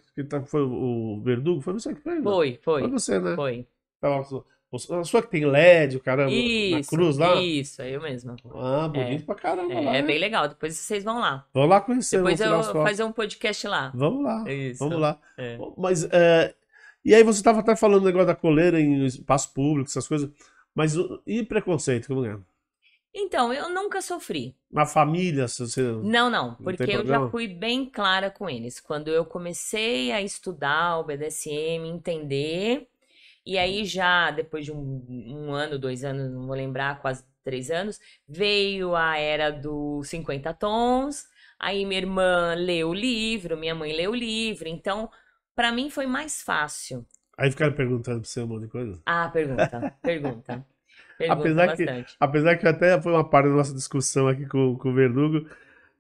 Foi o Verdugo, foi você que fez, não? Foi, Foi foi, você, né? foi. A sua que tem LED, o caramba, na cruz lá? Isso, é eu mesma. Ah, É, bonito pra caramba lá, é bem hein? legal. Depois vocês vão lá. Vamos lá conhecer, Depois vamos tirar as eu fotos. fazer um podcast lá. Vamos lá, Isso. vamos lá. É. Mas, e aí você estava até falando do negócio da coleira em espaço público, essas coisas. Mas e preconceito, como é? Então, eu nunca sofri. Na família, se você Não, não tem porque eu já problema? fui bem clara com eles. Quando eu comecei a estudar o BDSM, entender, e aí já depois de um ano, 2 anos, não vou lembrar, quase 3 anos, veio a era dos 50 tons. Aí minha irmã leu o livro, minha mãe leu o livro, então pra mim foi mais fácil. Aí ficaram perguntando pra você um monte de coisa. Ah, pergunta Apesar que, bastante. apesar que até foi uma parte da nossa discussão aqui com o Verdugo,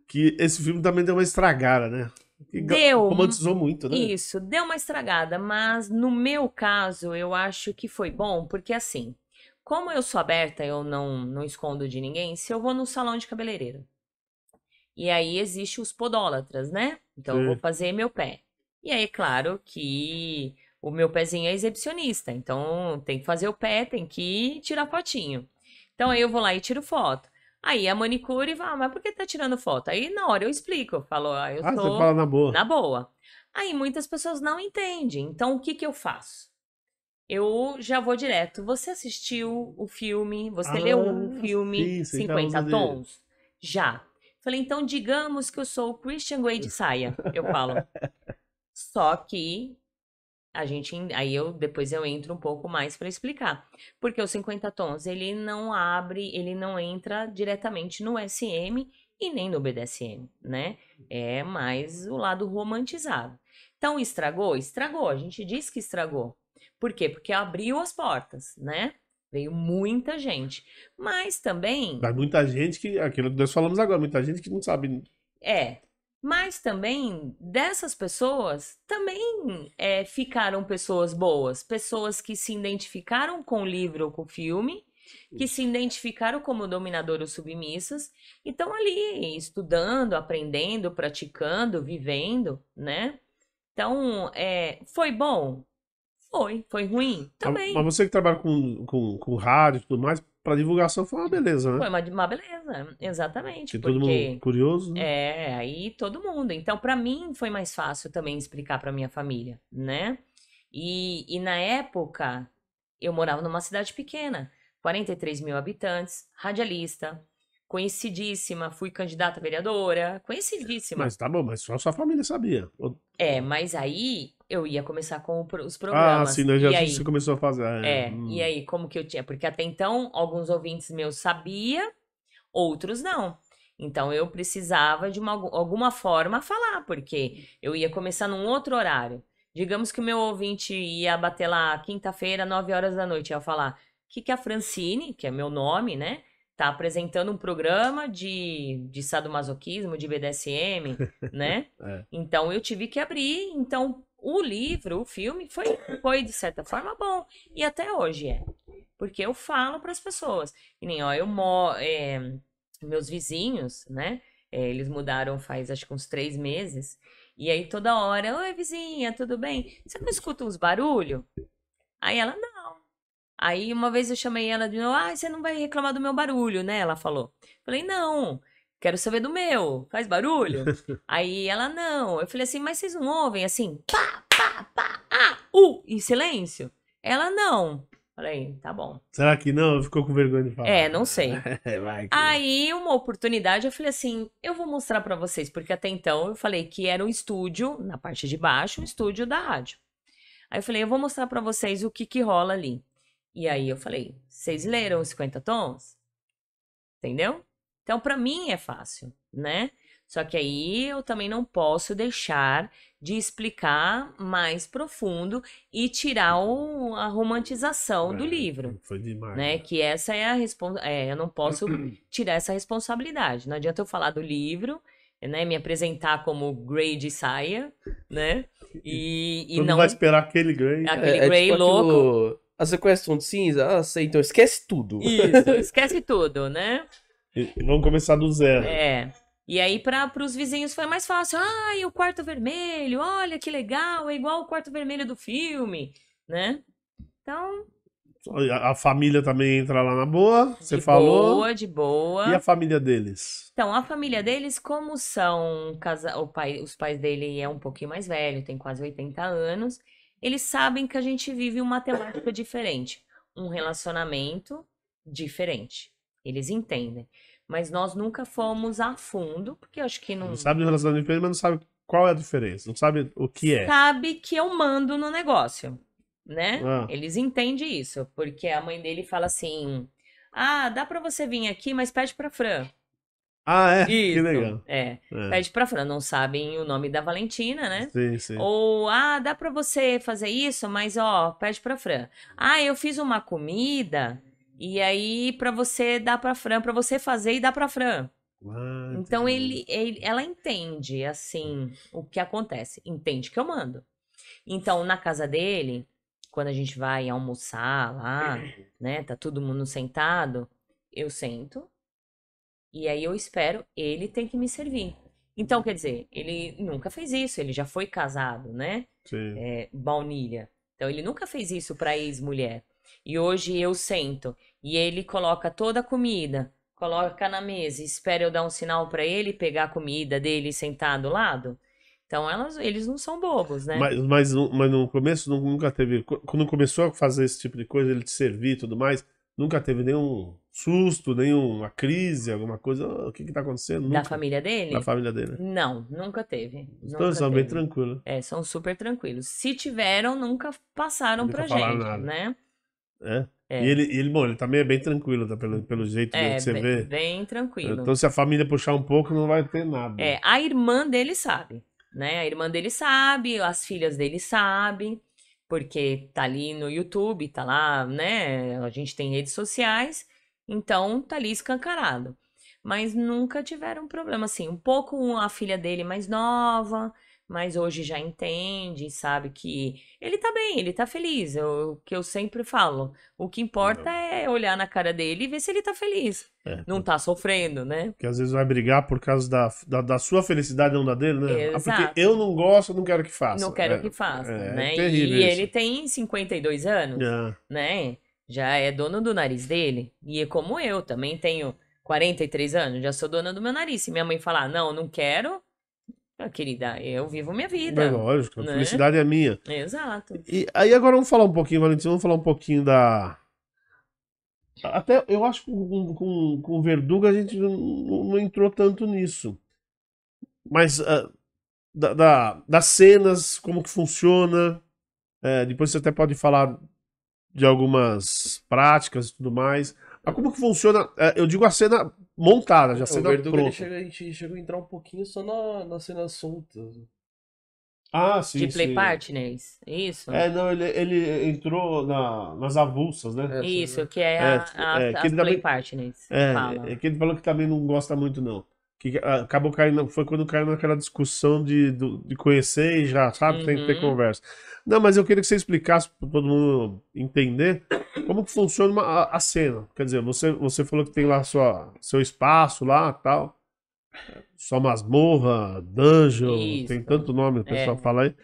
que esse filme também deu uma estragada, né? Que Deu, romantizou muito, né? isso, deu uma estragada, mas no meu caso eu acho que foi bom, porque assim, como eu sou aberta, eu não escondo de ninguém, se eu vou no salão de cabeleireiro, e aí existe os podólatras, né? Então eu vou Sim. fazer meu pé. E aí, claro que o meu pezinho é exibicionista, então tem que fazer o pé, tem que tirar fotinho. Então aí eu vou lá e tiro foto. Aí a manicure vai, mas por que tá tirando foto? Aí na hora eu explico, eu falo, eu Ah, você tô fala na boa. na boa. Aí muitas pessoas não entendem. Então o que que eu faço? Eu já vou direto. Você assistiu o filme? Você leu o Ah, filme sim, você já 50 usa de. Tons? Já. Falei, então digamos que eu sou o Christian Grey de saia. Eu falo. Só que aí depois eu entro um pouco mais para explicar. Porque o 50 tons, ele não abre, ele não entra diretamente no SM e nem no BDSM, né? É mais o lado romantizado. Então estragou? Estragou. A gente diz que estragou. Por quê? Porque abriu as portas, né? Veio muita gente. Mas também Mas muita gente que. Aquilo que nós falamos agora, muita gente que não sabe. Mas também dessas pessoas também ficaram pessoas boas, pessoas que se identificaram com o livro ou com o filme, que se identificaram como dominador ou submissas e estão ali estudando, aprendendo, praticando, vivendo, né? Então, foi bom? Foi ruim? Também. Mas você que trabalha com rádio e tudo mais, pra divulgação foi uma beleza, Foi né? uma beleza, exatamente, Porque todo mundo porque curioso, né? aí todo mundo. Então, para mim foi mais fácil também explicar para minha família, né? E na época eu morava numa cidade pequena, 43 mil habitantes, radialista, conhecidíssima, fui candidata a vereadora, conhecidíssima. Mas tá bom, mas só sua família sabia. Mas aí eu ia começar com os Ah, sim, programas. né? Já E você aí? começou a fazer. E aí, como que eu tinha? Porque até então, alguns ouvintes meus sabia, outros não. Então, eu precisava de alguma forma falar, porque eu ia começar num outro horário. Digamos que o meu ouvinte ia bater lá quinta-feira, 9 horas da noite, eu ia falar que a Francine, que é meu nome, né, tá apresentando um programa de sadomasoquismo, de BDSM, né? É. Então, eu tive que abrir. Então, o livro, o filme, foi de certa forma bom. E até hoje é. Porque eu falo para as pessoas. E nem, ó, meus vizinhos, né? Eles mudaram faz acho que uns 3 meses. E aí toda hora, oi vizinha, tudo bem? Você não escuta uns barulhos? Aí ela, não. Aí uma vez eu chamei ela de novo, você não vai reclamar do meu barulho, né? Ela falou. Falei, não, quero saber do meu, faz barulho? Aí ela, não. Eu falei assim, mas vocês não ouvem assim, pá, pá, pá, em silêncio? Ela, não. Falei, tá bom. Será que não? Ficou com vergonha de falar. Não sei. Vai que... Aí, uma oportunidade, eu falei assim, eu vou mostrar pra vocês, porque até então eu falei que era um estúdio, na parte de baixo, um estúdio da rádio. Aí eu falei, eu vou mostrar pra vocês o que que rola ali. E aí eu falei, vocês leram os 50 tons? Entendeu? Então, pra mim é fácil, né? Só que aí eu também não posso deixar de explicar mais profundo e tirar a romantização do livro, Foi demais. né? Que essa é a eu não posso tirar essa responsabilidade. Não adianta eu falar do livro, né? Me apresentar como Grey Saia, né? E Todo não vai esperar aquele Grey. aquele Grey tipo louco. aquilo... A sequência de cinza? Ah, sei, então esquece tudo. Isso, esquece tudo, né? E vamos começar do zero. E aí, para os vizinhos foi mais fácil. Ai, o quarto vermelho, olha que legal, é igual o quarto vermelho do filme, né? Então, A família também entra lá na boa, você de falou. boa, de boa. E a família deles? Então, a família deles, como são os pais dele é um pouquinho mais velho, tem quase 80 anos, eles sabem que a gente vive uma temática diferente, um relacionamento diferente. Eles entendem. Mas nós nunca fomos a fundo, porque eu acho que não. Não sabe do relacionamento diferente, mas não sabe qual é a diferença. Não sabe o que é. Sabe que eu mando no negócio, né? Ah. Eles entendem isso, porque a mãe dele fala assim: dá pra você vir aqui, mas pede pra Fran. Ah, é? Que Isso, legal. pede pra Fran. Não sabem o nome da Valentina, né? Sim, sim. Ou, dá pra você fazer isso, mas ó, pede pra Fran. Eu fiz uma comida e aí pra você dar pra Fran, pra você fazer e dar pra Fran. Então ela entende, assim, o que acontece. Entende que eu mando. Então, na casa dele, quando a gente vai almoçar lá, né, tá todo mundo sentado, eu sento e aí eu espero, ele tem que me servir. Então, quer dizer, ele nunca fez isso, ele já foi casado, né? Sim. Baunilha. Então, ele nunca fez isso pra ex-mulher. E hoje eu sento e ele coloca toda a comida, coloca na mesa e espera eu dar um sinal pra ele pegar a comida dele e sentar do lado. Então, eles não são bobos, né? Mas no começo nunca teve. Quando começou a fazer esse tipo de coisa, ele te servir e tudo mais, nunca teve nenhum susto, nenhuma crise, alguma coisa. O que tá acontecendo? Da Nunca. família dele? Da família dele. Não, nunca teve. Então são bem tranquilos. São super tranquilos. Se tiveram, nunca passaram Nunca pra falaram gente, nada. né? E ele também é bem tranquilo, tá? Pelo jeito que você vê. Bem tranquilo. Então, se a família puxar um pouco, não vai ter nada. A irmã dele sabe, né? A irmã dele sabe, as filhas dele sabem, porque tá ali no YouTube, tá lá, né? A gente tem redes sociais, então tá ali escancarado. Mas nunca tiveram problema, assim. Um pouco a filha dele mais nova, mas hoje já entende, sabe que ele tá bem, ele tá feliz. O que eu sempre falo, o que importa é olhar na cara dele e ver se ele tá feliz. Não tá sofrendo, né? Porque às vezes vai brigar por causa da sua felicidade, não da dele, né? Ah, porque Exato. eu não gosto, eu não quero que faça. Não quero que faça, É né? terrível E isso. ele tem 52 anos, É. né? Já é dono do nariz dele. E é como eu, também tenho 43 anos, já sou dona do meu nariz. Se minha mãe falar, não, não quero, querida, eu vivo minha É vida, lógico, a né? felicidade é minha. Exato. E aí agora vamos falar um pouquinho, Valentim, vamos falar um pouquinho da... Até eu acho que com o Verdugo a gente não entrou tanto nisso. Mas das cenas, como que funciona. Depois você até pode falar de algumas práticas e tudo mais. Mas como que funciona? Eu digo a cena montada, já a O cena Verdugo, pronta. a gente chegou a entrar um pouquinho só na cena solta. Ah, sim, De play sim. partners, isso? Não, ele entrou nas avulsas, né? Isso, que é É, que as ele play também. partners, que fala. Que ele falou que também não gosta muito, não. Que acabou caindo, foi quando caiu naquela discussão de conhecer e já, sabe, sem ter Uhum. conversa. Não, mas eu queria que você explicasse para todo mundo entender como que funciona a cena. Quer dizer, você falou que tem lá seu espaço lá, tal, sua masmorra, dungeon, tem Isso, tanto nome, o pessoal fala aí.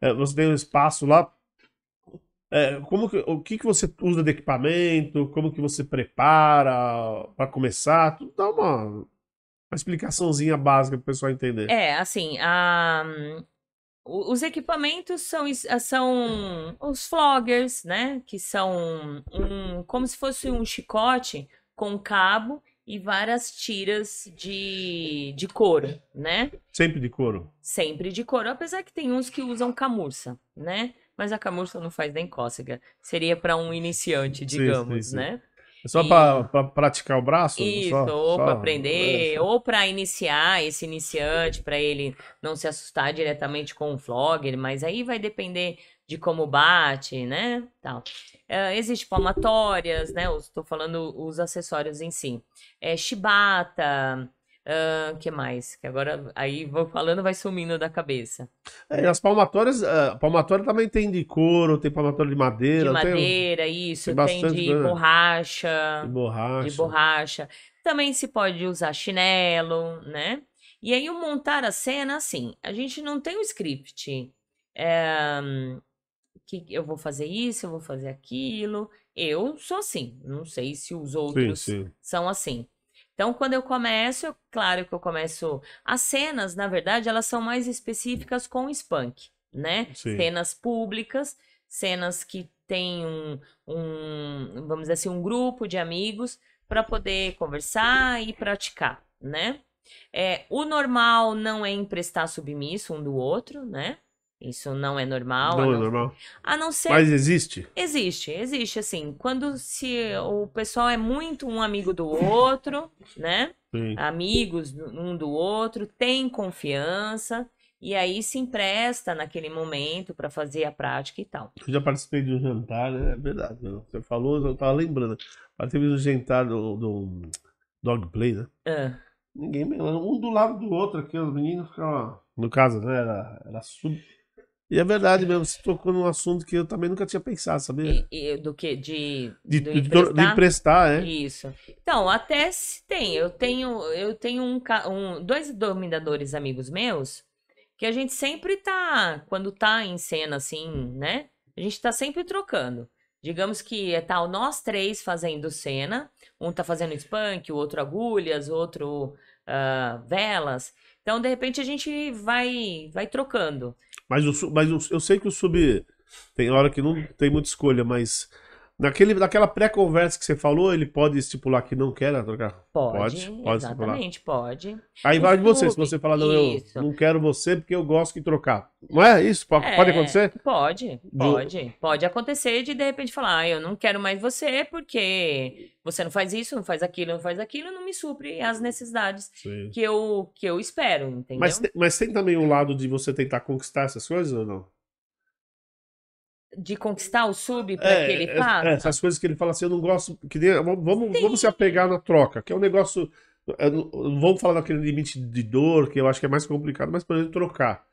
é. Você tem um espaço lá. O que você usa de equipamento? Como que você prepara para começar? Tudo dá uma explicaçãozinha básica para o pessoal entender. Assim, os equipamentos são os floggers, né? Que são como se fosse um chicote com cabo e várias tiras de couro, né? Sempre de couro. Sempre de couro, apesar que tem uns que usam camurça, né? Mas a camurça não faz nem cócega. Seria para um iniciante, Sim, sim, digamos, sim. né? É só E para praticar o braço? isso, ou para aprender, É. ou para iniciar esse iniciante, para ele não se assustar diretamente com o flogger, mas aí vai depender de como bate, né? Tal. Existe palmatórias, né? Estou falando os acessórios em si. Chibata, que mais? Que agora aí vou falando, vai sumindo da cabeça. As palmatórias, palmatória também tem de couro, tem palmatória de De madeira, madeira, tem isso, tem bastante de coisa, né? De borracha. De borracha. borracha. Também se pode usar chinelo, né? E aí, o montar a cena, assim, a gente não tem um script. É, que eu vou fazer isso, eu vou fazer aquilo. Eu sou assim, não sei se os Sim, outros sim. são assim. Então, quando eu começo, claro que eu começo. As cenas, na verdade, elas são mais específicas com Spunk, né? Sim. Cenas públicas, cenas que tem vamos dizer assim, um grupo de amigos para poder conversar e praticar, né? O normal não é emprestar submisso um do outro, né? Isso não é normal, Não é normal. a não ser Mas existe? existe assim, quando se o pessoal é muito um amigo do outro, né? Sim. Amigos um do outro, tem confiança e aí se empresta naquele momento para fazer a prática e tal. Eu já participei de um jantar, né? É verdade. Né? Você falou, eu tava lembrando. Participei de um jantar do Dog Play, né? Ah, Ninguém, um do lado do outro aqui, os meninos ficavam. No caso, né? Era sub. E é verdade mesmo, você tocou num assunto que eu também nunca tinha pensado, sabia? do que De emprestar? emprestar, Isso. Então, até se tem. Eu tenho dois dominadores amigos meus que a gente sempre tá, quando tá em cena assim, né? A gente tá sempre trocando. Digamos que tal nós três fazendo cena, um tá fazendo spunk, o outro agulhas, o outro velas. Então, de repente, a gente vai trocando. Mas eu sei que o sub tem hora que não tem muita escolha, mas naquela pré-conversa que você falou, ele pode estipular que não quer trocar? Pode, Pode estipular. exatamente, pode. Aí O vai de você, se sub, você falar, não, eu isso. não quero você porque eu gosto de trocar. Não é isso? Pode acontecer? Pode acontecer de repente falar, eu não quero mais você porque você não faz isso, não faz aquilo, não me supre as necessidades Sim. que eu espero, entendeu? Mas tem também um lado de você tentar conquistar essas coisas ou não? De conquistar o sub para que ele faça? Essas coisas que ele fala assim, eu não gosto. Vamos se apegar na troca, que é um negócio. Não vamos falar daquele limite de dor, que eu acho que é mais complicado, mas por exemplo, trocar.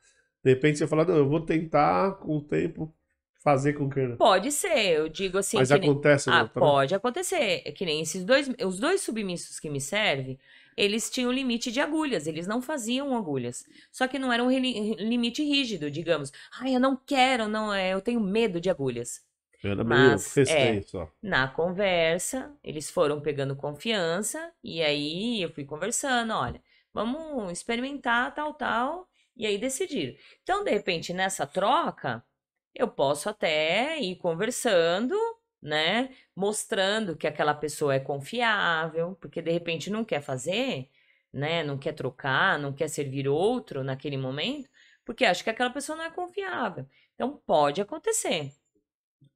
De repente você fala, não, eu vou tentar com o tempo fazer com que... Pode ser, eu digo assim, Mas que nem... acontece Ah, também. pode acontecer. É que nem os dois submissos que me servem, eles tinham limite de agulhas, eles não faziam agulhas. Só que não era um limite rígido, digamos. Ai, eu não quero, não, eu tenho medo de agulhas. Era meio Mas, receio só. na conversa, eles foram pegando confiança, e aí eu fui conversando, olha, vamos experimentar tal, tal, e aí decidir. Então, de repente, nessa troca, eu posso até ir conversando, né? Mostrando que aquela pessoa é confiável, porque de repente não quer fazer, né? Não quer trocar, não quer servir outro naquele momento, porque acha que aquela pessoa não é confiável. Então, pode acontecer.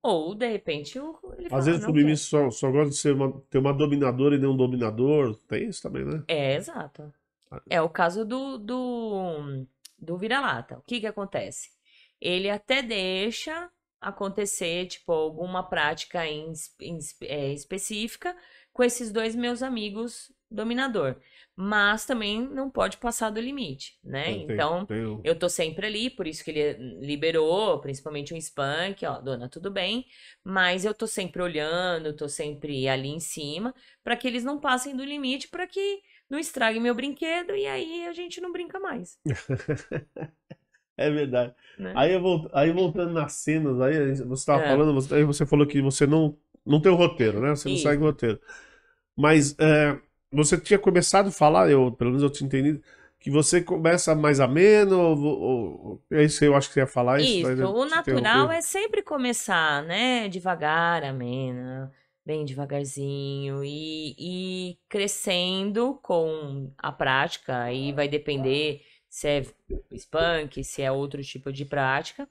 Ou, de repente, ele Às fala, vezes o não quero. submisso só gosta de ter uma dominadora e não um dominador. Tem isso também, né? É, exato. É o caso do vira-lata. O que que acontece? Ele até deixa acontecer, tipo, alguma prática específica com esses dois meus amigos dominador. Mas também não pode passar do limite, né? É, Então, tem o... eu tô sempre ali, por isso que ele liberou, principalmente um spank, ó, dona, tudo bem. Mas eu tô sempre olhando, tô sempre ali em cima, para que eles não passem do limite, para que não estrague meu brinquedo e aí a gente não brinca mais, É verdade. né? Aí voltando nas cenas, aí você estava Ah, falando, aí você falou que você não tem o roteiro, né? Você não segue o isso. roteiro. Mas você tinha começado a falar, pelo menos eu tinha entendido, que você começa mais ameno, é isso que eu acho que você ia falar, isso, daí Isso. eu O te natural interromper. é sempre começar, né? Devagar, amena, bem devagarzinho e crescendo com a prática. Aí vai depender se é spunk, se é outro tipo de prática.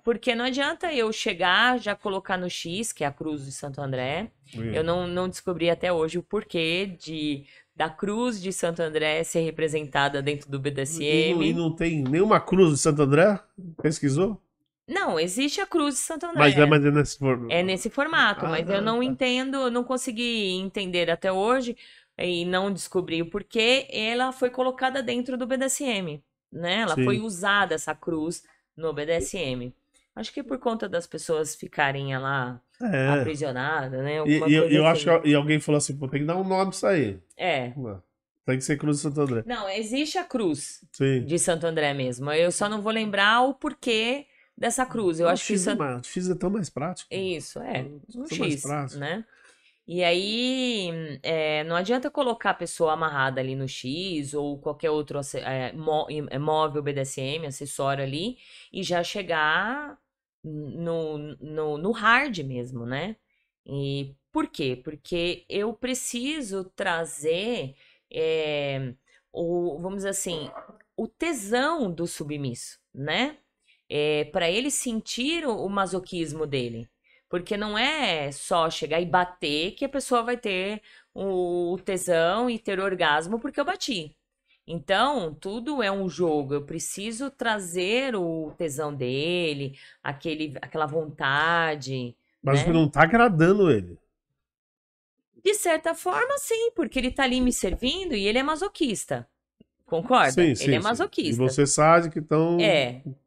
Porque não adianta eu chegar, já colocar no X, que é a cruz de Santo André. Eu não descobri até hoje o porquê da cruz de Santo André ser representada dentro do E BDSM. não tem nenhuma cruz de Santo André? Pesquisou? Não, existe a cruz de Santo Mas André. é nesse É forno. nesse formato, mas eu Ah, não tá. entendo, eu não consegui entender até hoje e não descobri o porquê ela foi colocada dentro do BDSM, né? Ela foi Sim. usada, essa cruz, no BDSM. Acho que por conta das pessoas ficarem lá É. aprisionadas, né? E, Alguma e, coisa eu acho assim. que e alguém falou assim, pô, tem que dar um nome pra isso aí. É. Não, tem que ser Cruz de Santo André. Não, existe a cruz Sim. de Santo André mesmo. Eu só não vou lembrar o porquê dessa cruz. Eu O acho que o X é Santo. mais, o X é tão mais prático. Isso, é. Um Tão mais X, prático. né? E aí, não adianta colocar a pessoa amarrada ali no X ou qualquer outro móvel BDSM, acessório ali, e já chegar no hard mesmo, né? E por quê? Porque eu preciso trazer, vamos dizer assim, o tesão do submisso, né? Para ele sentir o masoquismo dele. Porque não é só chegar e bater que a pessoa vai ter o tesão e ter orgasmo porque eu bati. Então, tudo é um jogo. Eu preciso trazer o tesão dele, aquela vontade, Mas você né? não tá agradando ele. De certa forma, sim, porque ele tá ali me servindo e ele é masoquista. Concorda? Sim, Ele é sim, sim. E masoquista. você sabe que estão.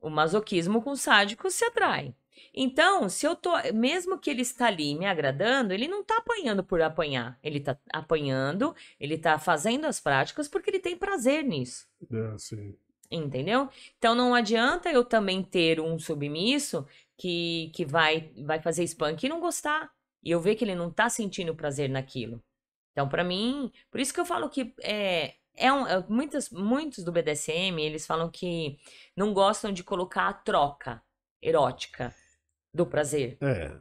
O masoquismo com sádico se atrai. Então, se eu tô, mesmo que ele está ali me agradando, ele não tá apanhando por apanhar. Ele tá apanhando, ele tá fazendo as práticas porque ele tem prazer nisso. Assim. Entendeu? Então não adianta eu também ter um submisso que vai fazer spank e não gostar. E eu ver que ele não tá sentindo prazer naquilo. Então, pra mim, por isso que eu falo que muitos do BDSM, eles falam que não gostam de colocar a troca erótica do prazer. É.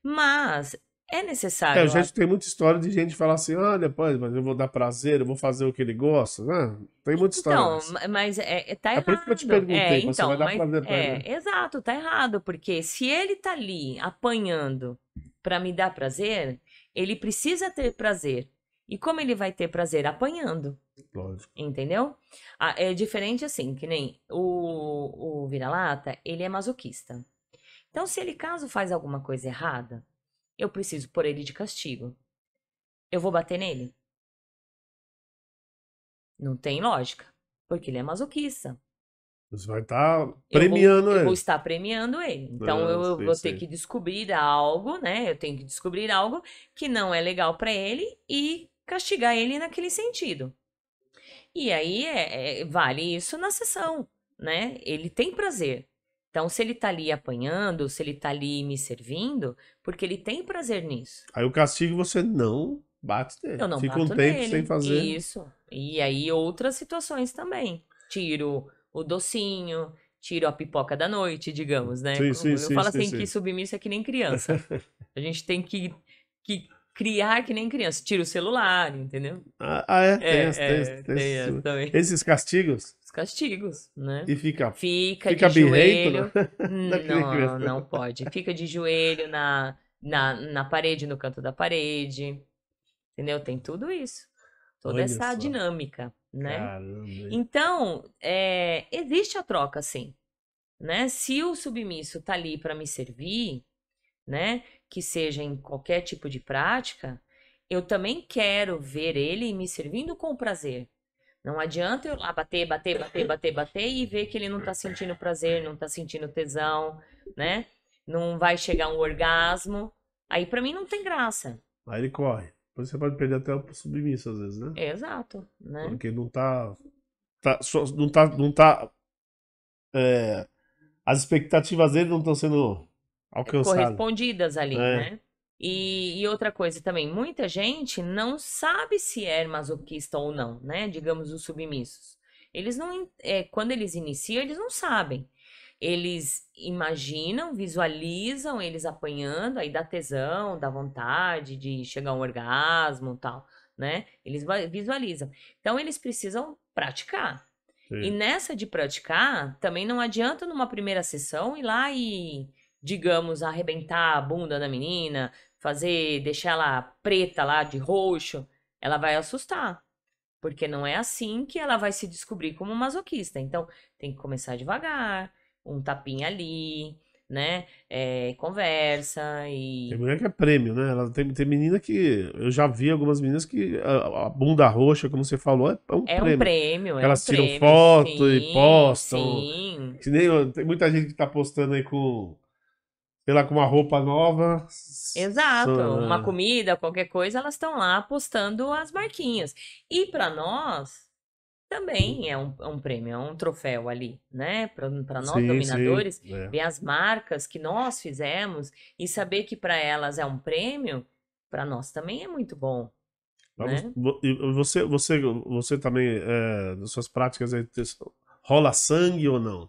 Mas é Eu necessário. já tem muita história de gente falar assim: olha, pô, mas eu vou dar prazer, eu vou fazer o que ele gosta. Né? Tem muita história Então, dessa. mas tá É por isso que eu te errado. perguntei, você vai Então, dar mas prazer pra ele, né? exato, tá errado, porque se ele tá ali apanhando pra me dar prazer, ele precisa ter prazer. E como ele vai ter prazer apanhando? Lógico. Entendeu? É diferente assim, que nem o vira-lata, ele é masoquista. Então, se ele caso faz alguma coisa errada, eu preciso pôr ele de castigo. Eu vou bater nele? Não tem lógica, porque ele é masoquista. Você vai estar premiando eu ele. vou estar premiando ele. Então eu sei, vou sei. ter que descobrir algo, né? Eu tenho que descobrir algo que não é legal para ele e castigar ele naquele sentido. E aí vale isso na sessão, né? Ele tem prazer. Então, se ele tá ali apanhando, se ele tá ali me servindo, porque ele tem prazer nisso. Aí o castigo você não bate Eu nele. não Fica um bato tempo sem nele. fazer. Isso. E aí outras situações também. Tiro o docinho, tiro a pipoca da noite, digamos, né? Sim, sim, Eu sim, falo sim, assim que sim. submisso é que nem criança. A gente tem que criar que nem criança. Tira o celular, entendeu? Tem essa também. Esses castigos Os castigos, né? e fica Fica de birrento, né? joelho. Daquele Não, criança. não pode. Fica de joelho na parede, no canto da parede. Entendeu? Tem tudo isso. Toda Olha essa só. dinâmica, né? Caramba. Hein? Então, existe a troca, sim. Né? Se o submisso tá ali para me servir, né? Que seja em qualquer tipo de prática, eu também quero ver ele me servindo com prazer. Não adianta eu lá bater e ver que ele não tá sentindo prazer, não tá sentindo tesão, né? Não vai chegar um orgasmo. Aí pra mim não tem graça. Aí ele corre. Depois você pode perder até o submisso às vezes, né? Exato, né? Porque não tá, é, as expectativas dele não estão sendo alcançadas. Correspondidas ali, É. né? E outra coisa também, muita gente não sabe se é masoquista ou não, né? Digamos, os submissos. Eles não, quando eles iniciam, eles não sabem. Eles imaginam, visualizam eles apanhando, aí dá tesão, dá vontade de chegar a um orgasmo e tal, né? Eles visualizam. Então, eles precisam praticar. E Sim. nessa de praticar, também não adianta numa primeira sessão ir lá e, digamos, arrebentar a bunda da menina, deixar ela preta lá de roxo. Ela vai assustar. Porque não é assim que ela vai se descobrir como masoquista. Então, tem que começar devagar, um tapinha ali, né? Conversa Tem e. mulher que é prêmio, né? Tem menina que. Eu já vi algumas meninas que a bunda roxa, como você falou, é um É um prêmio. prêmio, Que é um elas tiram prêmio. foto e Sim, postam. sim. Que nem, tem muita gente que tá postando aí com, sei lá, com uma roupa nova. Exato. Uma comida, qualquer coisa, elas estão lá postando as marquinhas. E para nós, também é um prêmio, é um troféu ali, né? Para nós Sim, sim. dominadores, É. ver as marcas que nós fizemos e saber que para elas é um prêmio, para nós também é muito bom, Mas né? você também, nas suas práticas, aí, rola sangue ou não?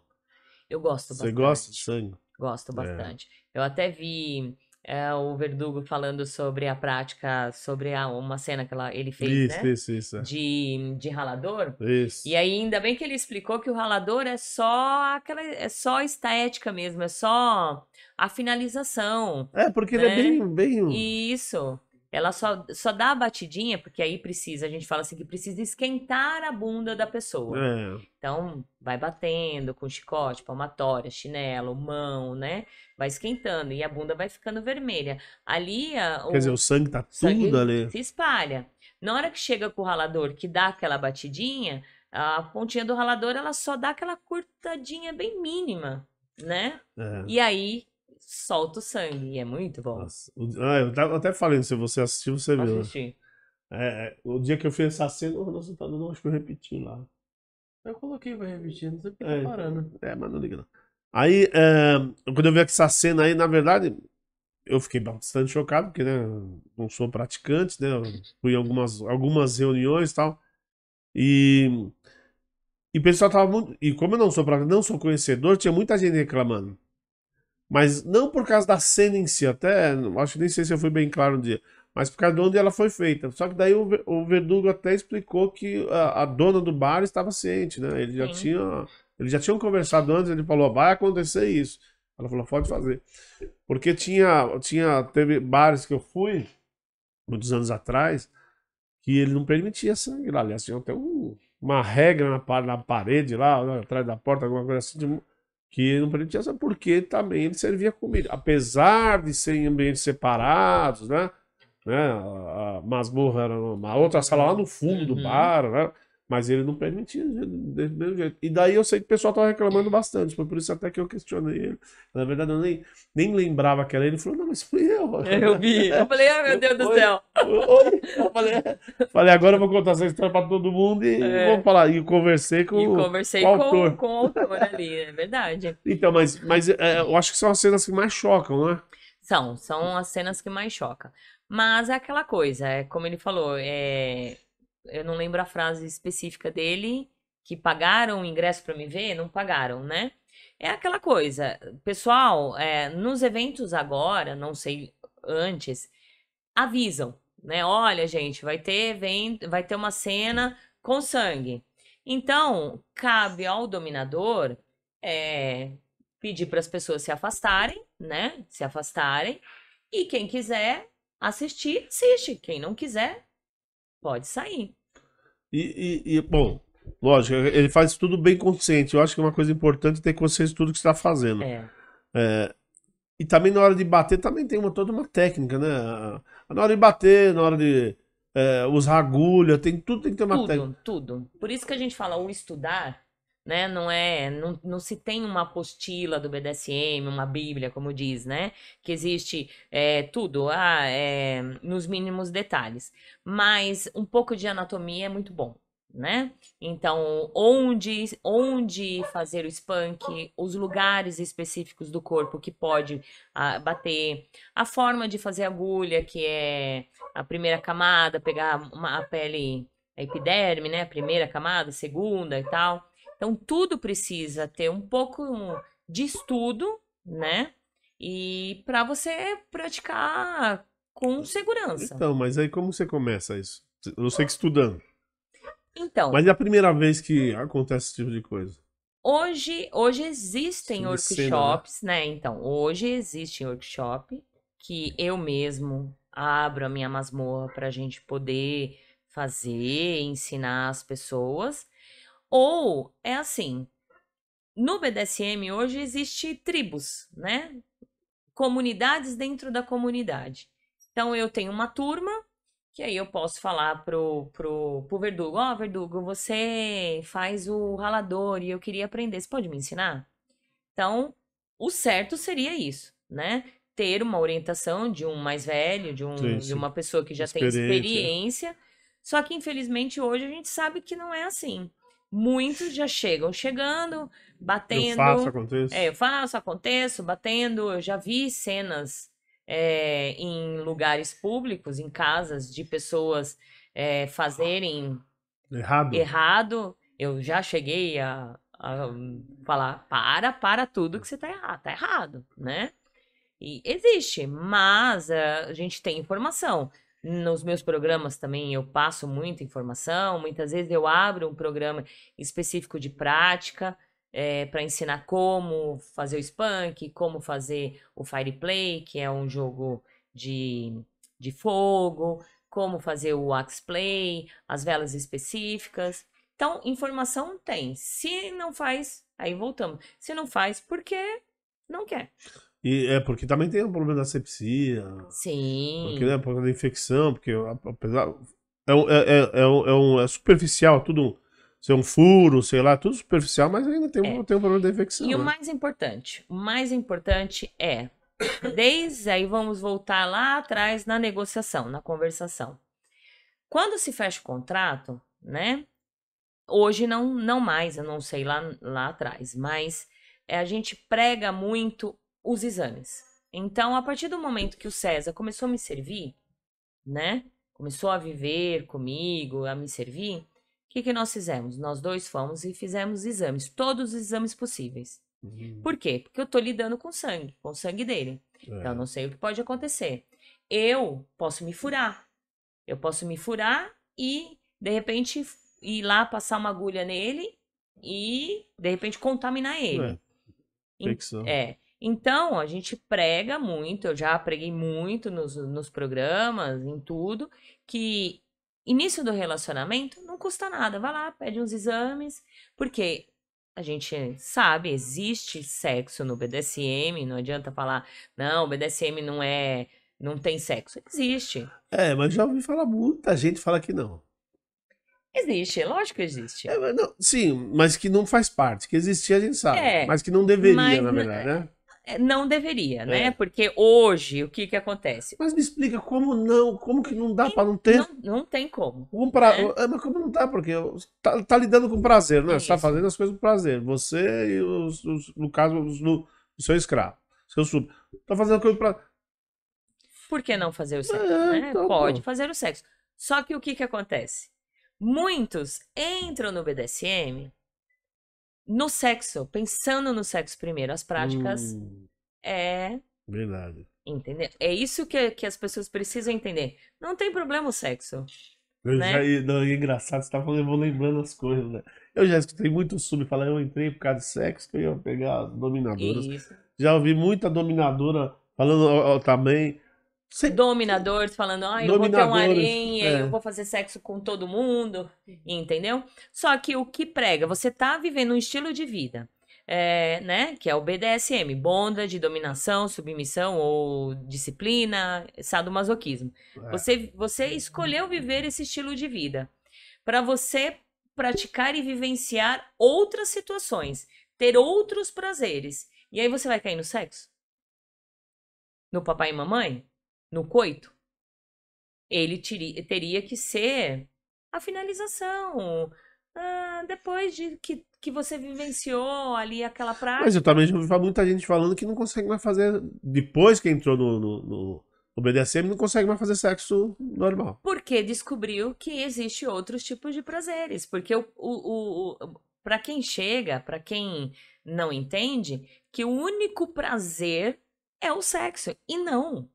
Eu gosto Você gosta de bastante. sangue? Gosto É. bastante. Eu até vi o Verdugo falando sobre a prática, sobre uma cena que ele fez, né? Isso. De ralador. Isso. E aí, ainda bem que ele explicou que o ralador é só estética mesmo, é só a finalização, É, porque ele é né? bem. Isso. Ela só dá a batidinha, porque aí precisa, a gente fala assim que precisa esquentar a bunda da pessoa. É. Então, vai batendo com chicote, palmatória, chinelo, mão, né? Vai esquentando e a bunda vai ficando vermelha. Ali, Quer dizer, o sangue tá sangue tudo ali. se espalha. Na hora que chega com o ralador, que dá aquela batidinha, a pontinha do ralador, ela só dá aquela cortadinha bem mínima, né? É. E aí, solta o sangue. E é muito bom. Nossa. Eu até falei, se você assistiu, você viu. Né? Assistir. O dia que eu fiz essa cena, nossa, tá dando, acho que eu repeti lá. Eu coloquei pra repetir, não sei porque É, tá parando. mas não liga não. Aí, quando eu vi essa cena aí, na verdade, eu fiquei bastante chocado, porque, né, não sou praticante, né, eu fui em algumas reuniões e tal, e o pessoal tava muito, e como eu não sou praticante, não sou conhecedor, tinha muita gente reclamando. Mas não por causa da cena em si, até, acho que nem sei se eu fui bem claro no dia, mas por causa de onde ela foi feita. Só que daí o Verdugo até explicou que a dona do bar estava ciente, né? Eles já tinham conversado antes, ele falou, vai acontecer isso. Ela falou, pode fazer. Porque teve bares que eu fui, muitos anos atrás, que ele não permitia sangue lá. Aliás, tinha até uma regra na parede lá, atrás da porta, alguma coisa assim, que não permitia sangue, porque também ele servia comida. Apesar de ser em ambientes separados, né? A masmorra era uma outra sala lá no fundo do bar, né? Mas ele não permitia do mesmo jeito. E daí eu sei que o pessoal tava reclamando bastante. Foi por isso até que eu questionei ele. Na verdade, eu nem lembrava que era ele. Ele falou, não, mas fui eu. Eu vi. Eu falei, ai meu Deus do Oi, céu. oi. Eu falei, agora eu vou contar essa história pra todo mundo e vou falar. E conversei E com conversei o autor. com o autor ali, é verdade. Então, mas eu acho que são as cenas que mais chocam, né? São as cenas que mais chocam. Mas é aquela coisa, é como ele falou, eu não lembro a frase específica dele, que pagaram o ingresso pra me ver, não pagaram, né? É aquela coisa, pessoal, nos eventos agora, não sei antes, avisam, né? Olha, gente, vai ter evento, vai ter uma cena com sangue. Então, cabe ao dominador é, pedir para as pessoas se afastarem, né? Se afastarem. E quem quiser assistir, assiste. Quem não quiser, pode sair. Bom, lógico, ele faz tudo bem consciente. Eu acho que é uma coisa importante ter consciência de tudo que você está fazendo. É, E também na hora de bater, também tem toda uma técnica, né? Na hora de bater, na hora de usar agulha, tudo tem que ter uma técnica. tudo. Por isso que a gente fala o estudar, né? Não se tem uma apostila do BDSM, uma bíblia, como diz, né? Que existe tudo, nos mínimos detalhes. Mas um pouco de anatomia é muito bom, né? Então, onde fazer o spank, os lugares específicos do corpo que pode bater, a forma de fazer agulha, que é a primeira camada, pegar a pele, a epiderme, né? A primeira camada, a segunda e tal. Então, tudo precisa ter um pouco de estudo, né? E para você praticar com segurança. Então, mas aí como você começa isso? Eu sei que estudando. Então, Mas é a primeira vez que acontece esse tipo de coisa. hoje existem De cena, né? workshops, né? Então, hoje existe workshop que eu mesmo abro a minha masmorra para a gente poder fazer, ensinar as pessoas. Ou é assim, no BDSM hoje existe tribos, né? Comunidades dentro da comunidade. Então eu tenho uma turma que aí eu posso falar pro Verdugo, ó, Verdugo, você faz o ralador e eu queria aprender, você pode me ensinar? Então, o certo seria isso, né? Ter uma orientação de um mais velho, Sim, de sim. uma pessoa que já tem Experiência. experiência. Só que, infelizmente, hoje a gente sabe que não é assim. Muitos já chegam chegando, Eu faço, batendo. acontece. Eu faço, aconteço, batendo. Eu já vi cenas em lugares públicos, em casas de pessoas fazerem Errado. errado. Eu já cheguei a falar, para tudo que você tá errado, né? E existe, mas a gente tem informação. Nos meus programas também eu passo muita informação. Muitas vezes eu abro um programa específico de prática para ensinar como fazer o Spunk, como fazer o Fire Play, que é um jogo de fogo, como fazer o Axe Play, as velas específicas. Então, informação tem. Se não faz, aí voltamos. Se não faz, porque não quer. E porque também tem um problema da sepsia, porque, Sim. né, por causa da infecção, porque apesar. É superficial, tudo. Ser um furo, sei lá, tudo superficial, mas ainda tem um problema da infecção. E né? o mais importante desde aí vamos voltar lá atrás na negociação, na conversação. Quando se fecha o contrato, né? Hoje não mais, eu não sei lá atrás, mas a gente prega muito os exames. Então, a partir do momento que o César começou a me servir, né? Começou a viver comigo, a me servir, o que nós fizemos? Nós dois fomos e fizemos exames, todos os exames possíveis. Por quê? Porque eu tô lidando com o sangue dele. Então, eu não sei o que pode acontecer. Eu posso me furar. Eu posso me furar e, de repente, ir lá passar uma agulha nele e, de repente, contaminar ele. Infecção. Então, a gente prega muito, eu já preguei muito nos programas, em tudo, que início do relacionamento não custa nada. Vai lá, pede uns exames, porque a gente sabe, existe sexo no BDSM, não adianta falar, não, o BDSM não tem sexo. Existe. Mas já ouvi falar, muita gente fala que não. Existe, lógico que existe. Mas sim, mas que não faz parte. Que existia, a gente sabe. É, Mas que não deveria, mas na verdade, né? não deveria, né? É. Porque hoje, o que que acontece? Mas me explica como não, como que não dá pra não Não, ter. não tem como, Comprar, né? mas como não dá? Porque tá lidando com prazer, né? Você tá Isso. fazendo as coisas com prazer. Você e no caso, o seu escravo, seu sub. Tá fazendo coisa pra. Por que não fazer o sexo, né? Então, Pode pô. fazer o sexo. Só que o que que acontece? Muitos entram no BDSM no sexo, pensando no sexo primeiro. As práticas Hum, é, verdade. entender. É isso que as pessoas precisam entender. Não tem problema o sexo, Eu já, né? não, é engraçado, você tá falando, eu vou lembrando as coisas, né? Eu já escutei muito sub falar, eu entrei por causa de sexo, que eu ia pegar as dominadoras. Isso. Já ouvi muita dominadora falando ó, também. Dominadores falando, ah, eu vou ter um Dominadoras, harém, eu é. vou fazer sexo com todo mundo, entendeu? Só que o que prega, você tá vivendo um estilo de vida, né? Que é o BDSM, bondage, dominação, submissão ou disciplina, sadomasoquismo. É. Você escolheu viver esse estilo de vida para você praticar e vivenciar outras situações, ter outros prazeres. E aí você vai cair no sexo? No papai e mamãe? No coito? Ele teria que ser a finalização. Depois de que você vivenciou ali aquela Mas eu prática. também já ouvi muita gente falando que não consegue mais fazer, depois que entrou no BDSM, não consegue mais fazer sexo normal. Porque descobriu que existe outros tipos de prazeres. Porque para quem chega, para quem não entende, que o único prazer é o sexo. E não.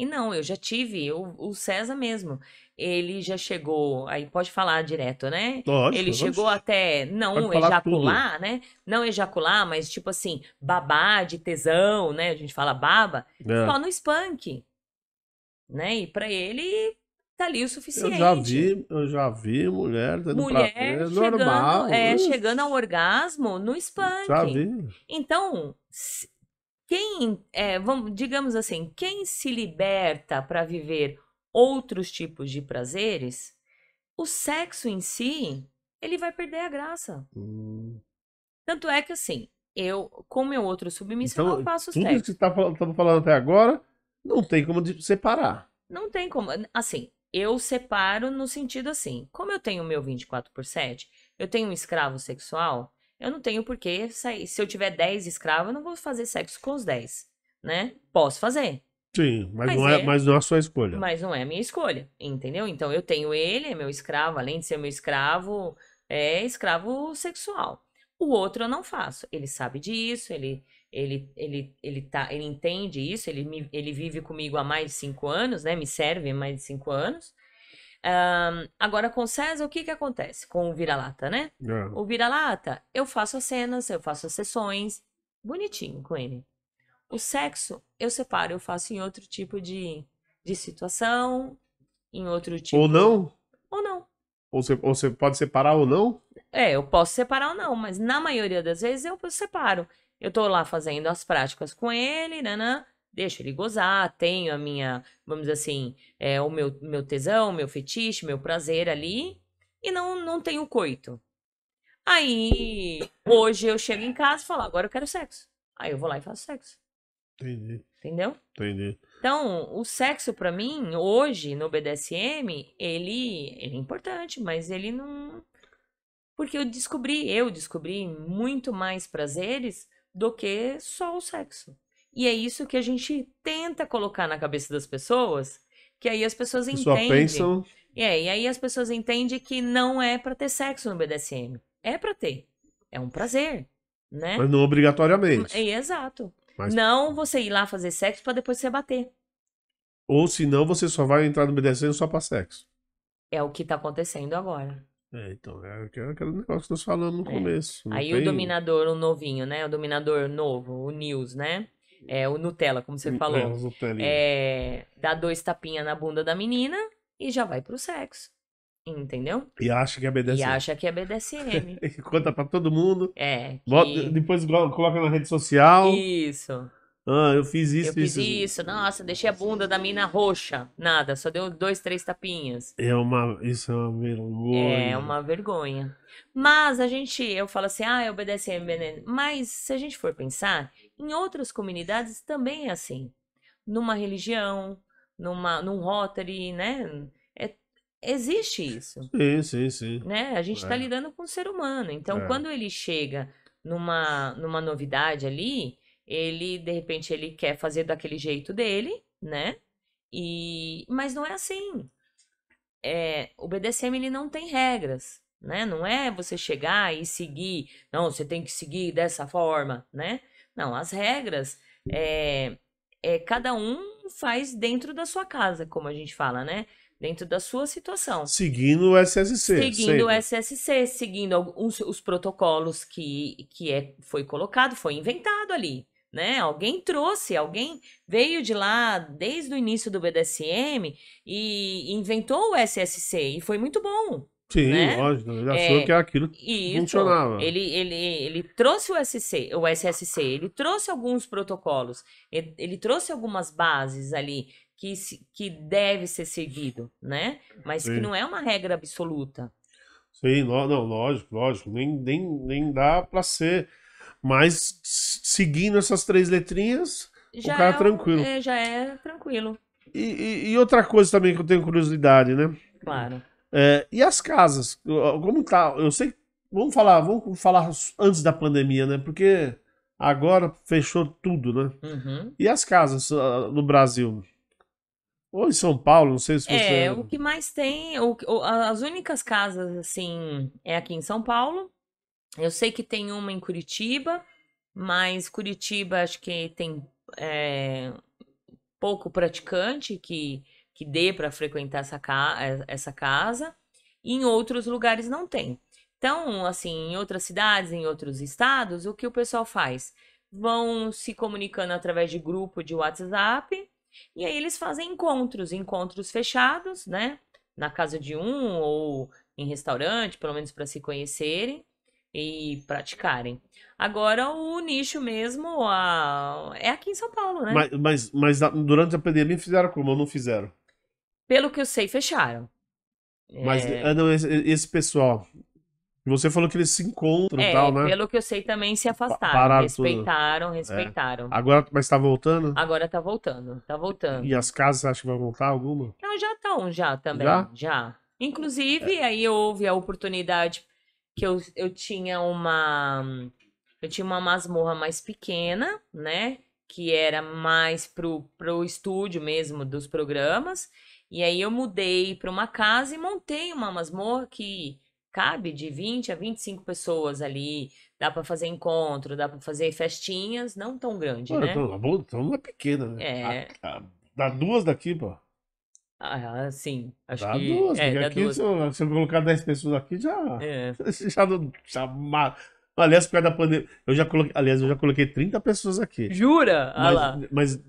E não, eu já tive, o César mesmo, ele já chegou, aí pode falar direto, né? Ele Lógico, chegou oxe, até pode não falar tudo. ejacular, né? Não ejacular, mas tipo assim, babar de tesão, né? A gente fala baba, É. só no spank, né? E pra ele tá ali o Eu suficiente. já vi mulher tendo Mulher prazer normal. chegando ao orgasmo no Já spank. vi. Então, quem, vamos, digamos assim, quem se liberta para viver outros tipos de prazeres, o sexo em si, ele vai perder a graça. Hum. Tanto é que assim, eu, com meu outro submisso, eu não Então, faço tudo isso que sexo. estamos falando até agora, não tem como separar. Não tem como. Assim, eu separo no sentido assim, como eu tenho o meu 24/7, eu tenho um escravo sexual, eu não tenho por que sair. Se eu tiver 10 escravos, eu não vou fazer sexo com os 10, né? Posso fazer, Sim, mas é mas não é a sua escolha. Mas não é a minha escolha, entendeu? Então eu tenho ele, é meu escravo, além de ser meu escravo, é escravo sexual. O outro eu não faço. Ele sabe disso, ele entende isso, ele vive comigo há mais de 5 anos, né? Me serve há mais de 5 anos. Agora com o César, o que que acontece? Com o vira-lata, né? É. O vira-lata, eu faço as cenas, eu faço as sessões, bonitinho com ele. O sexo, eu separo, eu faço em outro tipo de situação, em outro Ou tipo. não, Ou não. ou você pode separar ou não. Eu posso separar ou não, mas na maioria das vezes eu separo. Eu tô lá fazendo as práticas com ele, nanã, deixo ele gozar, tenho a minha, vamos dizer assim, o meu tesão, meu fetiche, meu prazer ali, e não tenho coito. Aí, hoje eu chego em casa e falo, agora eu quero sexo. Aí eu vou lá e faço sexo. Entendi, Entendeu? entendi. Então, o sexo pra mim, hoje, no BDSM, ele é importante, mas ele não. Porque eu descobri muito mais prazeres do que só o sexo. E é isso que a gente tenta colocar na cabeça das pessoas, que aí as pessoas Que só entendem. pensam, E aí as pessoas entendem que não é pra ter sexo no BDSM. É pra ter. É um prazer, né? mas não obrigatoriamente. Exato. Mas, Não você ir lá fazer sexo pra depois você bater. ou senão você só vai entrar no BDSM só pra sexo. É o que tá acontecendo agora. Então, aquele negócio que nós falamos no É. começo. Não Aí o tem. dominador, o novinho, né? O dominador novo, o News, né? É o Nutella, como você falou. As Nutelinhas. Dá 2 tapinhas na bunda da menina e já vai pro sexo. Entendeu? E acha que é E BDSM. acha que é BDSM. E conta pra todo mundo. Que. Depois coloca na rede social. Isso. Ah, eu fiz Eu isso, fiz isso. isso, nossa, deixei a bunda da mina roxa. Nada, só deu 2, 3 tapinhas. Isso é uma É vergonha. uma vergonha. Mas eu falo assim, ah, obedece a MBN. Mas se a gente for pensar, em outras comunidades também é assim. Numa religião, num Rotary, né? É- existe isso, Sim, sim, sim. né? A gente está É, lidando com o ser humano. Então, é. quando ele chega numa novidade ali, de repente, ele quer fazer daquele jeito dele, né? Mas não é assim. O BDSM ele não tem regras, né? Não é você chegar e seguir, não, você tem que seguir dessa forma, né? Não, as regras cada um faz dentro da sua casa, como a gente fala, né? Dentro da sua situação. Seguindo o SSC, Seguindo o sempre. SSC, seguindo os protocolos foi colocado, foi inventado ali, né? Alguém veio de lá desde o início do BDSM e inventou o SSC e foi muito bom, Sim, né? lógico. Ele achou que É, aquilo isso, funcionava. ele trouxe o SSC, ele trouxe alguns protocolos, ele trouxe algumas bases ali que deve ser seguido, né? Mas que Sim, não é uma regra absoluta. sim, não, lógico, lógico. Nem dá pra ser. Mas seguindo essas três letrinhas, o cara é tranquilo. Já é tranquilo, E outra coisa também que eu tenho curiosidade, né? claro. E as casas? Como tá? Eu sei. Vamos falar antes da pandemia, né? Porque agora fechou tudo, né? Uhum. E as casas no Brasil? Ou em São Paulo, não sei se você. O que mais tem, as únicas casas, assim, é aqui em São Paulo. Eu sei que tem uma em Curitiba, mas Curitiba acho que tem é, pouco praticante que dê para frequentar essa casa. E em outros lugares não tem. Então, assim, em outras cidades, em outros estados, o que o pessoal faz? Vão se comunicando através de grupo de WhatsApp, e aí eles fazem encontros fechados, né? Na casa de um ou em restaurante, pelo menos para se conhecerem e praticarem. Agora, o nicho mesmo é aqui em São Paulo, né? Durante a pandemia fizeram como? Ou não fizeram? Pelo que eu sei, fecharam. Mas É, não, esse pessoal. Você falou que eles se encontram e tal, né? pelo que eu sei, também se afastaram. Pararam tudo. Respeitaram, É. respeitaram. Agora, mas tá voltando? Agora tá voltando, tá E voltando. as casas, você acha que vai voltar alguma? Não, já estão, já também, Já? já. Inclusive, aí houve a oportunidade que eu tinha uma masmorra mais pequena, né? Que era mais pro estúdio mesmo dos programas. E aí eu mudei para uma casa e montei uma masmorra que cabe de 20 a 25 pessoas ali. Dá para fazer encontro, dá para fazer festinhas, não tão grande, Pô, né? então não é pequena, né? É, Dá duas daqui, pô. sim, acho Dá que duas, porque dá aqui, duas. se eu colocar 10 pessoas aqui, já. É. Já, aliás, por causa da pandemia. Eu já coloquei 30 pessoas aqui. Jura? Ah Mas, lá. mas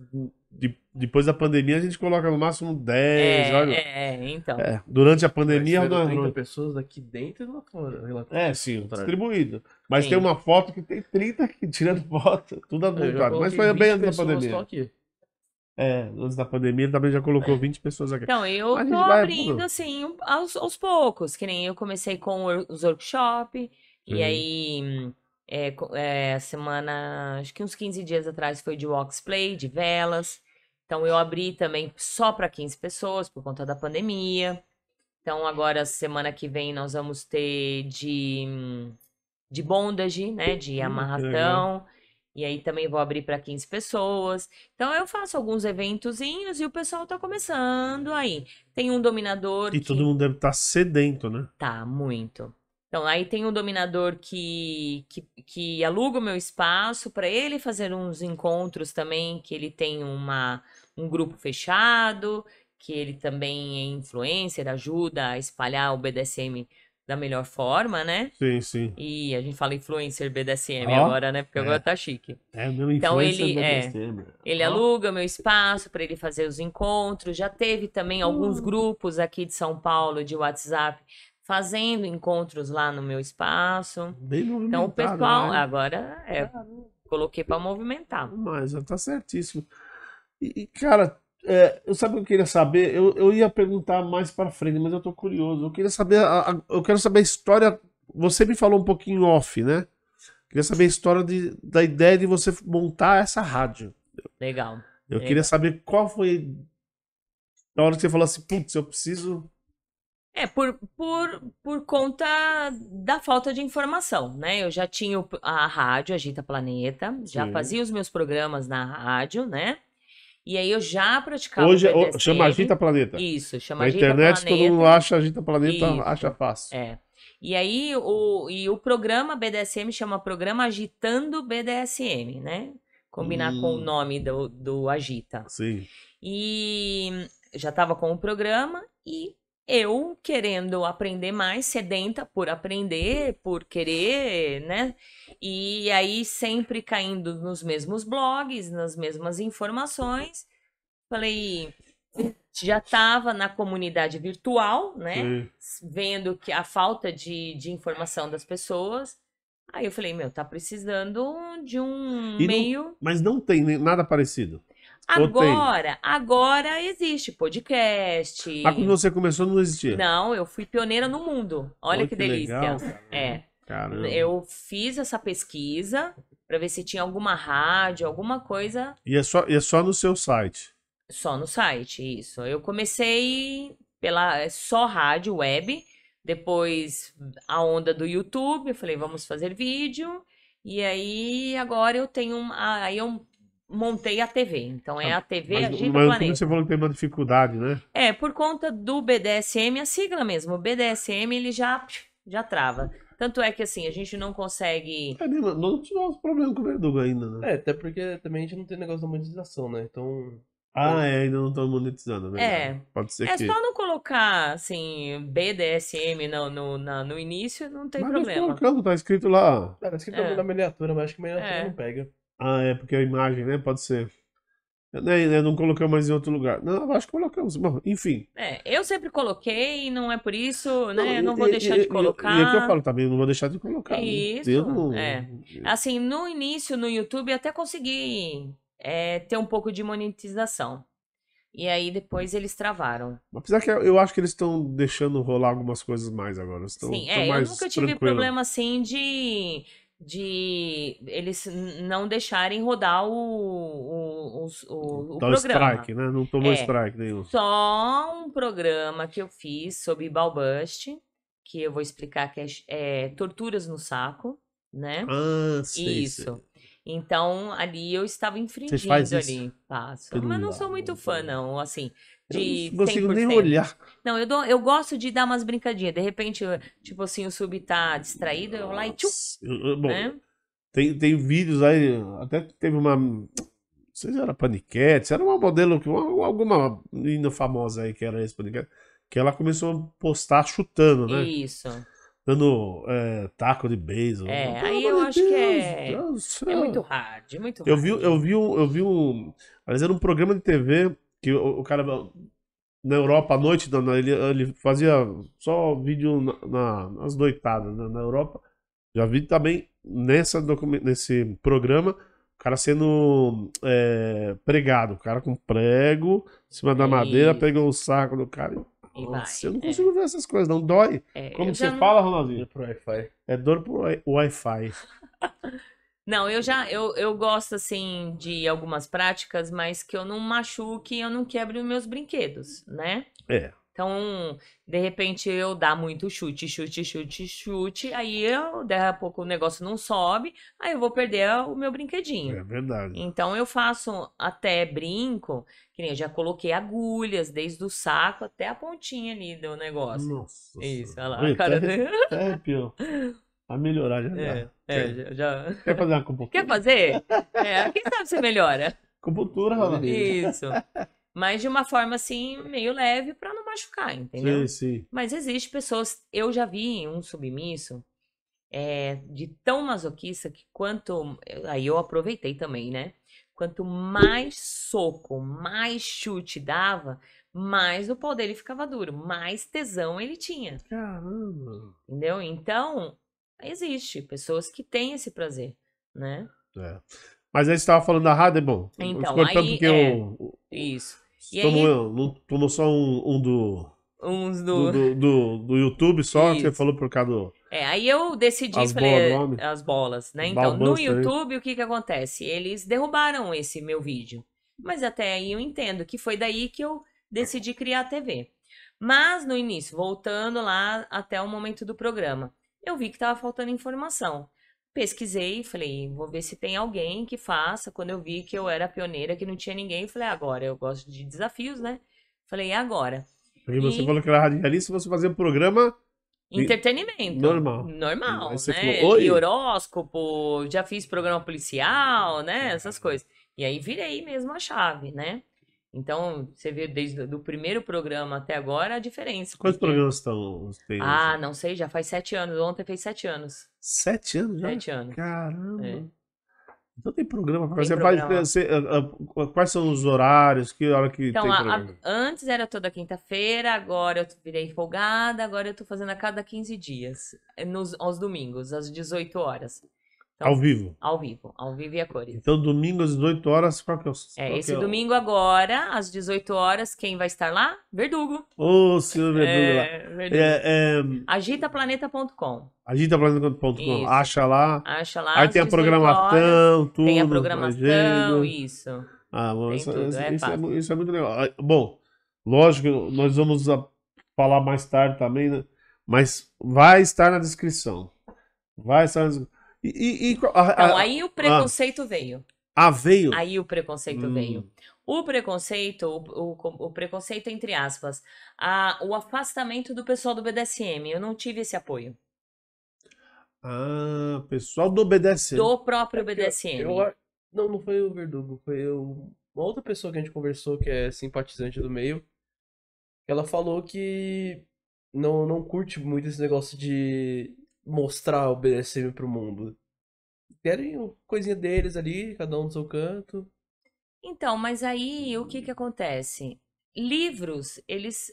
depois da pandemia a gente coloca no máximo 10. Olha. Então. Durante a Mas pandemia. tiveram 30 pessoas daqui dentro e lá fora. Sim, Contrário. distribuído. Mas tem Sim. uma foto que tem 30 aqui, tirando foto, tudo Eu já amontado. Mas coloquei foi 20 bem antes da pessoas só pandemia. aqui. Antes da pandemia ele também já colocou 20 pessoas aqui. Então, eu Mas a tô gente vai. abrindo assim aos poucos, que nem eu comecei com os workshops, e Sim. aí a semana, acho que uns 15 dias atrás foi de Waxplay, de velas. Então eu abri também só para 15 pessoas por conta da pandemia. Então agora semana que vem nós vamos ter de bondage, né, de Que legal. amarração. E aí também vou abrir para 15 pessoas. Então eu faço alguns eventozinhos e o pessoal tá começando aí. Tem um dominador E todo que mundo deve estar sedento, né? tá muito. Então aí tem um dominador que aluga o meu espaço para ele fazer uns encontros também, que ele tem um grupo fechado, que ele também é influencer, ajuda a espalhar o BDSM da melhor forma, né? Sim, sim. E a gente fala influencer BDSM Ó, agora, né? Porque agora tá chique. meu Então influencer BDSM. ele Ó, aluga meu espaço para ele fazer os encontros. Já teve também alguns grupos aqui de São Paulo de WhatsApp fazendo encontros lá no meu espaço. bem Então o movimentado pessoal lá, hein? agora coloquei pra movimentar. Mas tá certíssimo. Cara, eu sabe o que eu queria saber? Eu ia perguntar mais pra frente, mas eu tô curioso. Eu queria saber, eu quero saber a história. Você me falou um pouquinho off, né? Queria saber a história da ideia de você montar essa rádio. Legal. Eu queria saber qual foi a hora que você falou assim, putz, eu preciso. Por conta da falta de informação, né? Eu já tinha a rádio Agita Planeta, já Sim. fazia os meus programas na rádio, né? E aí eu já praticava Hoje o BDSM. chama Agita Planeta. Isso, chama Na Agita internet todo Planeta. mundo acha Agita Planeta, Isso. acha fácil. E aí o programa BDSM chama Programa Agitando BDSM, né? Combinar com o nome do Agita. Sim. E já estava com o programa e eu querendo aprender mais, sedenta por aprender, por querer, né? E aí sempre caindo nos mesmos blogs, nas mesmas informações. Falei, já estava na comunidade virtual, né? Sim. Vendo que a falta de informação das pessoas. Aí eu falei, meu, tá precisando de um meio. Mas não tem nada parecido. Ou tem? Agora existe podcast. Mas quando você começou não existia? Não, eu fui pioneira no mundo. Olha que delícia. Legal, cara. Caramba. Eu fiz essa pesquisa para ver se tinha alguma rádio, alguma coisa. E é só no seu site? Só no site, isso. Eu comecei pela só rádio web, depois a onda do YouTube, eu falei, vamos fazer vídeo. E aí agora eu tenho aí eu montei a TV. Então é a TV Agita Planeta. Planeta. Você falou que tem uma dificuldade, né? Por conta do BDSM, a sigla mesmo. O BDSM ele já trava. Tanto é que assim, a gente não consegue. Não tivemos problema com o Verdugo ainda, né? Até porque também a gente não tem negócio da monetização, né? Então. Ainda não estão monetizando, né? Pode ser que. Só não colocar, assim, BDSM no início, não tem problema. Nós colocamos, tá escrito lá. Tá escrito na miniatura, mas acho que a miniatura não pega. Porque a imagem, né? Pode ser. Não colocamos mais em outro lugar. Não, acho que colocamos. Bom, enfim. Eu sempre coloquei, não é por isso, né? Não vou deixar de colocar. E é o que eu falo também, não vou deixar de colocar. Isso, Assim, no início, no YouTube, até consegui ter um pouco de monetização. E aí, depois, eles travaram. Apesar que eu acho que eles estão deixando rolar algumas coisas mais agora. Sim, eu nunca tive problema, assim, de eles não deixarem rodar o programa. Strike, né? Não tomou strike nenhum. Só um programa que eu fiz sobre Balbust, que eu vou explicar que é torturas no saco, né? Sei. Isso. Então, ali eu estava infringindo ali. Passo. Mas não sou muito fã, não, assim, de eu não consigo 100%. nem olhar. Não, eu gosto de dar umas brincadinhas. De repente, tipo assim, o sub tá distraído, eu vou lá e tchum, Bom, né? tem vídeos aí, até teve uma, não sei se era Paniquete, era uma modelo, alguma menina famosa aí que era esse Paniquete, que ela começou a postar chutando, né? Isso. Dando taco de beisebol. Aí eu acho que é muito hard, muito hard. Eu vi um, mas era um programa de TV que o cara na Europa à noite, ele fazia só vídeo nas noitadas, né? Na Europa. Já vi também nesse programa o cara sendo pregado, o cara com prego em cima da madeira, pegou o saco do cara e nossa, eu não consigo ver essas coisas, não dói. Como você fala, Ronaldinho? Dor pro Wi-Fi. É dor pro Wi-Fi. Não, eu gosto, assim, de algumas práticas, mas que eu não machuque, eu não quebre os meus brinquedos, né? Então, de repente, eu dar muito chute, aí daqui a pouco o negócio não sobe, aí eu vou perder o meu brinquedinho. É verdade. Então, eu faço até brinco, que nem eu já coloquei agulhas, desde o saco até a pontinha ali do negócio. Nossa. Isso, olha lá, a cara dele. Pior. Vai melhorar já. Já. Quer fazer uma acupuntura? Quer fazer? Quem sabe você melhora. Acupuntura, Ronaldinho. Isso. Mas de uma forma assim, meio leve pra não machucar, entendeu? Sim. Mas existe pessoas, eu já vi um submisso de tão masoquista que aí eu aproveitei também, né? Quanto mais soco, mais chute dava, mais o pau dele ficava duro, mais tesão ele tinha. Caramba. Entendeu? Então, existe pessoas que têm esse prazer, né? É. Mas aí você estava falando da rádio, é bom. Então, Cortando aí, porque isso. E aí, tomou só um uns do... do YouTube só, que você Isso. falou por causa do... Aí eu decidi, As bolas do falei, homem. as bolas, né? Então, no Balbans também. YouTube, o que que acontece? Eles derrubaram esse meu vídeo. Mas até aí eu entendo que foi daí que eu decidi criar a TV. Mas no início, voltando lá até o momento do programa, eu vi que estava faltando informação. Pesquisei, falei, vou ver se tem alguém que faça. Quando eu vi que eu era pioneira, que não tinha ninguém, falei, agora, eu gosto de desafios, né? Falei, agora. Porque você E falou que era radialista, você fazia um programa entretenimento. normal. Normal, Aí você né? falou, oi? Li horóscopo, já fiz programa policial, né? Essas coisas. E aí virei mesmo a chave, né? Então, você vê desde o primeiro programa até agora a diferença. Quantos porque- programas tem hoje? Ah, não sei, já faz 7 anos. Ontem fez 7 anos. 7 anos já? 7 anos. Caramba. É. Então tem programa pra Tem fazer. programa. Quais são os horários? Que hora que Então, tem programa? antes era toda quinta-feira, agora eu virei folgada, agora eu tô fazendo a cada 15 dias. Aos domingos, às 18 horas. Então, Ao vivo. Ao vivo e a cores. Então, domingo às 18 horas, qual que é o... Esse domingo agora, às 18 horas, quem vai estar lá? Verdugo. Ô, senhor Verdugo lá. Verdugo. Agitaplaneta.com. Agitaplaneta.com. Isso. Acha lá. Acha lá. Aí às tem a 18 programação, horas, tudo. tem a programação, agenda. isso. Ah, bom, Tem isso, tudo, isso- é isso é, fácil. isso é muito legal. Ah, bom, lógico, nós vamos falar mais tarde também, né? Mas vai estar na descrição. Vai estar na descrição. Então, aí o preconceito veio. Veio. Aí o preconceito veio. O preconceito, o preconceito entre aspas, o afastamento do pessoal do BDSM. Eu não tive esse apoio. Pessoal do BDSM. Do próprio Porque BDSM. Não foi o Verdugo, foi uma outra pessoa que a gente conversou que é simpatizante do meio. Ela falou que não curte muito esse negócio de mostrar o BDSM pro mundo. Querem coisinha deles ali, cada um no seu canto. Então, mas aí o que que acontece? Livros, eles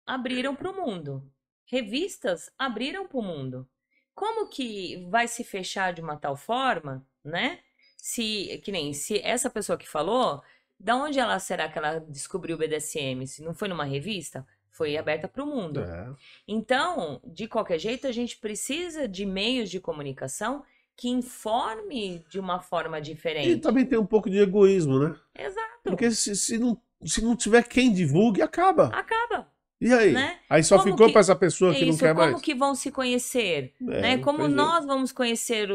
abriram para o mundo. Revistas abriram para o mundo. Como que vai se fechar de uma tal forma, né? Se essa pessoa que falou, da onde será que ela descobriu o BDSM? Se não foi numa revista, foi aberta para o mundo. É. Então, de qualquer jeito, a gente precisa de meios de comunicação que informe de uma forma E diferente. também tem um pouco de egoísmo, né? Exato. Porque se não tiver quem divulgue, acaba. Acaba, E aí? né? Aí só Como ficou que- pra essa pessoa É que não isso, quer como mais. que vão se conhecer, né? Não Como tem jeito. nós vamos conhecer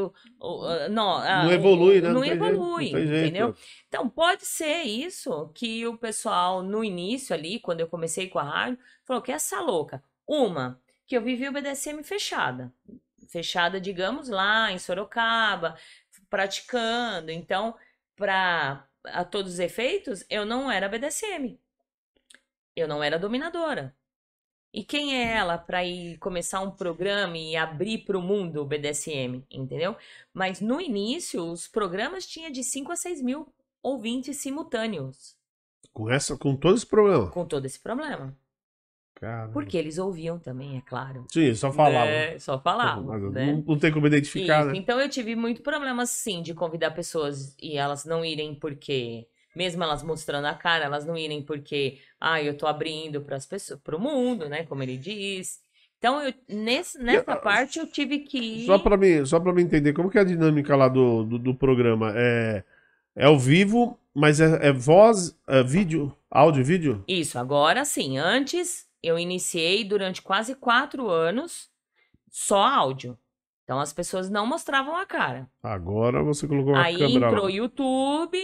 Não evolui, né? Não tem jeito, evolui, não tem jeito. entendeu? Então, pode ser isso que o pessoal, no início ali, quando eu comecei com a rádio, falou que essa louca. Uma, que eu vivi o BDSM fechada. Fechada, digamos, lá em Sorocaba, praticando. Então, a todos os efeitos, eu não era BDSM. Eu não era dominadora. E quem é ela para ir começar um programa e abrir para o mundo o BDSM, entendeu? Mas no início, os programas tinham de 5 a 6 mil ouvintes simultâneos Com todo esse problema. com todo esse problema. Caramba. Porque eles ouviam também, é claro. Sim, só falava. Né? Só falavam, Mas né? não tem como identificar, Isso. né? Então eu tive muito problema, sim, de convidar pessoas e elas não irem porque, mesmo elas mostrando a cara, elas não irem porque, eu tô abrindo para as pessoas, para o mundo, né? Como ele diz. Então nessa parte eu tive que ir. Só pra mim entender, como que é a dinâmica lá do programa? É ao vivo, mas é voz, vídeo, áudio e vídeo? Isso, agora sim. Antes eu iniciei durante quase 4 anos só áudio. Então as pessoas não mostravam a cara. Agora você colocou uma Aí câmera entrou lá. o YouTube,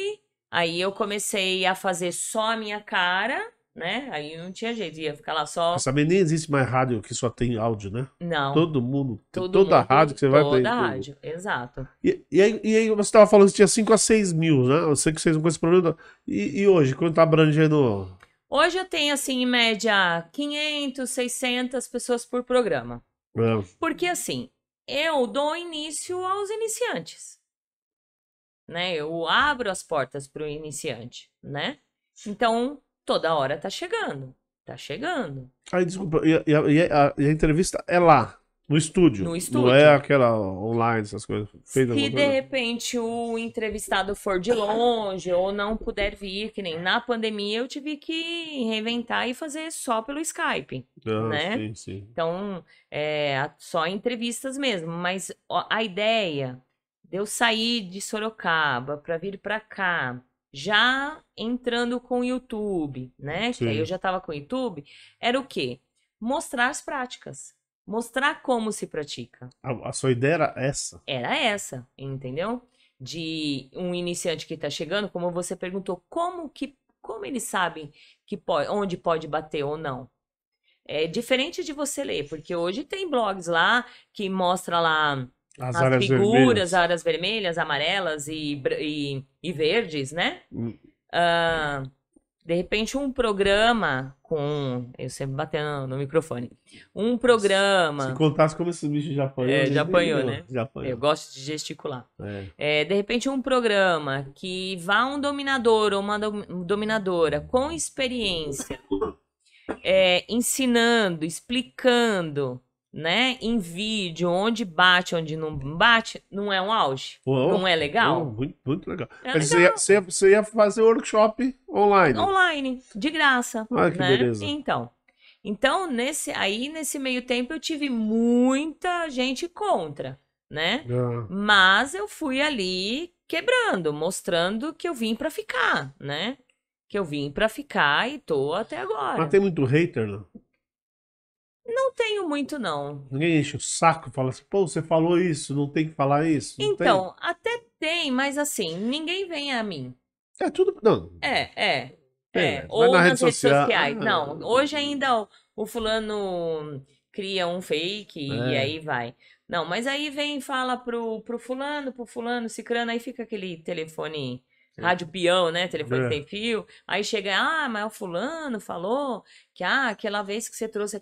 aí eu comecei a fazer só a minha cara, né? Aí não tinha jeito, ia ficar lá só. Mas também nem existe mais rádio que só tem áudio, né? Não. Todo mundo, todo toda mundo, rádio que você vai ter. Toda rádio, exato. E aí você estava falando que tinha 5 a 6 mil, né? Eu sei que vocês não conhecem esse problema. E hoje, quando tá abrangendo... Hoje eu tenho, assim, em média, 500, 600 pessoas por programa. Porque, assim, eu dou início aos iniciantes, né? Eu abro as portas para o iniciante, né? Então, toda hora tá chegando. Tá chegando. Aí, desculpa, e a entrevista é lá, No estúdio. No estúdio. Não é aquela online, essas coisas. Fez Se alguma de coisa? repente o entrevistado for de longe ou não puder vir, que nem na pandemia eu tive que reinventar e fazer só pelo Skype, Ah, né? sim, sim. Então, só entrevistas mesmo. Mas ó, a ideia de eu sair de Sorocaba para vir para cá, já entrando com o YouTube, né? Que aí eu Sim. já estava com o YouTube, era o quê? Mostrar as práticas. Mostrar como se pratica. A sua ideia era essa? Era essa, entendeu? De um iniciante que está chegando, como você perguntou, como eles sabem que pode, onde pode bater ou não? É diferente de você ler, porque hoje tem blogs lá que mostra lá As as áreas figuras, vermelhas. áreas vermelhas, amarelas e verdes, né? Hum, Ah, de repente um programa com, eu sempre batendo no microfone, um Se programa, contasse como esses bichos já apanhou, a gente já nem apanhou, viu. né? Já Eu apanhou. gosto de gesticular. É. De repente, um programa que vá um dominador ou uma dominadora com experiência, ensinando, explicando, né, em vídeo, onde bate, onde não bate, não é um auge? Pô, Não é legal? muito, muito legal. É Mas legal. você ia fazer workshop online. Online, de graça, Olha que né? beleza. Então, nesse meio tempo, eu tive muita gente contra, né? Ah, Mas eu fui ali quebrando, mostrando que eu vim pra ficar, né? Que eu vim pra ficar e tô até Mas agora. tem muito hater, não? Não tenho muito, não. Ninguém enche o saco e fala assim, pô, você falou isso, não tem que falar isso. Não tem? Então, até tem, mas assim, ninguém vem a mim. É tudo. Não. É. Beleza. Vai Ou na nas rede redes social. sociais. Ah, Não, hoje ainda o fulano cria um fake e É. aí vai. Não, mas aí vem e fala pro fulano, cicrano, aí fica aquele telefone, rádio peão, né? Telefone É. sem fio. Aí chega, mas o fulano falou que aquela vez que você trouxe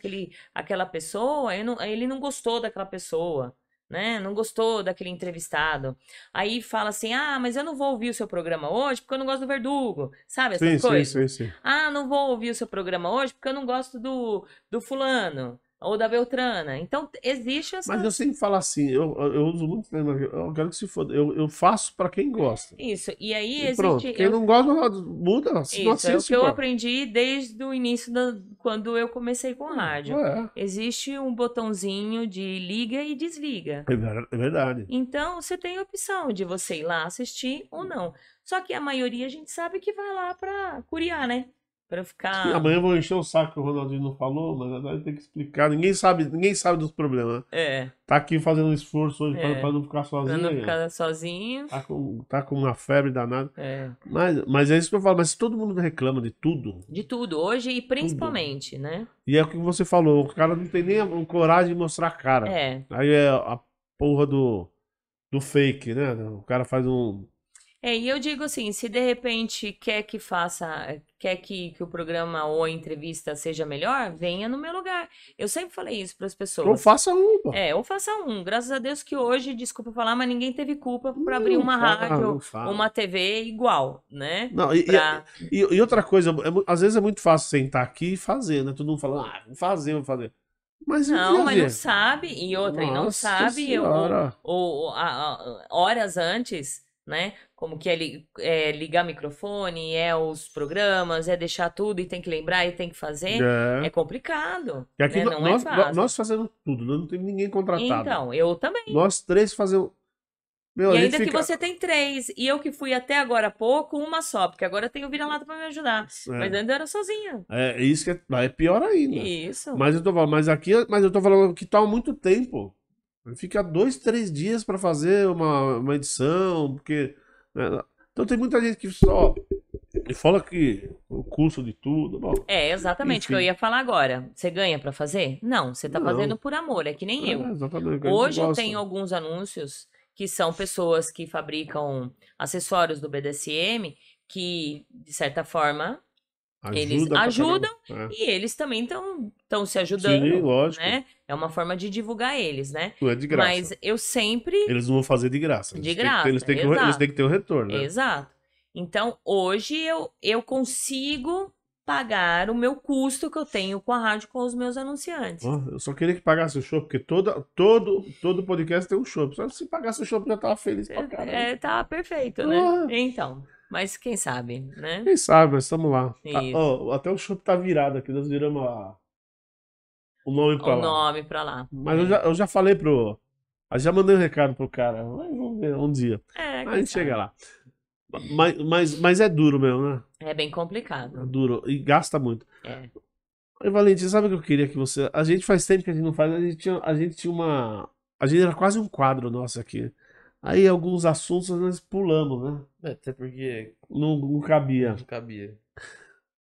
aquela pessoa, ele não gostou daquela pessoa. Né? Não gostou daquele entrevistado. Aí fala assim: mas eu não vou ouvir o seu programa hoje porque eu não gosto do Verdugo. Sabe essas Sim, coisas? sim. Não vou ouvir o seu programa hoje porque eu não gosto do fulano ou da Beltrana. Então, existe essa. Mas eu sempre falo assim, eu uso muito, eu quero que se foda. Eu faço pra quem gosta. Isso. E aí E pronto. existe. Quem não gosta, muda. Se não Isso, é o assiste, que eu pô. aprendi desde o início quando eu comecei com rádio. É. Existe um botãozinho de liga e desliga. É verdade. Então, você tem a opção de você ir lá assistir ou não. Só que a maioria a gente sabe que vai lá pra curiar, né? Pra ficar. Amanhã eu vou encher o saco que o Ronaldinho não falou, mas agora tem que explicar. Ninguém sabe dos problemas. Tá aqui fazendo um esforço hoje pra não ficar Pra sozinho. não aí, ó. ficar sozinho. Tá com uma febre danada. Mas é isso que eu falo, mas todo mundo reclama de tudo. De tudo, hoje e principalmente, né? E é o que você falou, o cara não tem nem a coragem de mostrar a cara. Aí é a porra do fake, né? O cara faz um. E eu digo assim, se de repente quer que o programa ou a entrevista seja melhor, venha no meu lugar. Eu sempre falei isso para as pessoas. Ou faça um, pô. Ou faça um. Graças a Deus que hoje, desculpa falar, mas ninguém teve culpa para abrir uma rádio ou uma TV igual, né? Não, e outra coisa, às vezes é muito fácil sentar aqui e fazer, né? Todo mundo fala, vou fazer. Mas não sabe, e outra, e não Nossa sabe, Senhora. horas antes, né? Como que é ligar microfone, os programas, deixar tudo e tem que lembrar e tem que fazer. É complicado. E aqui né? Não é fácil. nós fazemos tudo, não tem ninguém contratado. Então, eu também. Nós três fazemos. Meu, E ainda que você tem 3, e eu que fui até agora há pouco, uma só, porque agora eu tenho o vira-lata pra me ajudar. Mas antes eu era sozinha. É isso que é pior ainda. Isso. Mas eu tô falando, mas eu tô falando que toma muito tempo. Fica 2, 3 dias pra fazer uma edição, porque. Né? Então tem muita gente que só fala que o custo de tudo. Bom, exatamente o que eu ia falar agora. Você ganha pra fazer? Não, você tá fazendo por amor, é que nem eu. Exatamente. Hoje eu tenho alguns anúncios que são pessoas que fabricam acessórios do BDSM que, de certa forma, eles ajudam e eles também estão se ajudando. Sim, lógico. Né? É uma forma de divulgar eles, né? Não é de graça. Mas eu sempre... Eles não vão fazer de graça. De graça, eles têm que ter o retorno, né? Exato. Então, hoje eu consigo pagar o meu custo que eu tenho com a rádio, com os meus anunciantes. Eu só queria que pagasse o show, porque todo podcast tem um show. Só se pagasse o show, eu já tava feliz pra caramba. Tá perfeito, né? Ah. Então, mas quem sabe, né? Quem sabe, mas estamos lá. Isso. Até o show tá virado aqui, nós viramos o nome pra O lá. nome pra lá. Mas eu já falei eu já mandei um recado pro cara. Vamos ver um dia. É, A quem gente sabe. chega lá. Mas é duro mesmo, né? É bem É complicado. duro. E gasta muito. É. Oi, Valentim, sabe o que eu queria que você. A gente faz tempo que a gente não faz. A gente tinha uma. A gente era quase um quadro nosso aqui. Aí alguns assuntos nós pulamos, né? Até porque Não cabia. não cabia.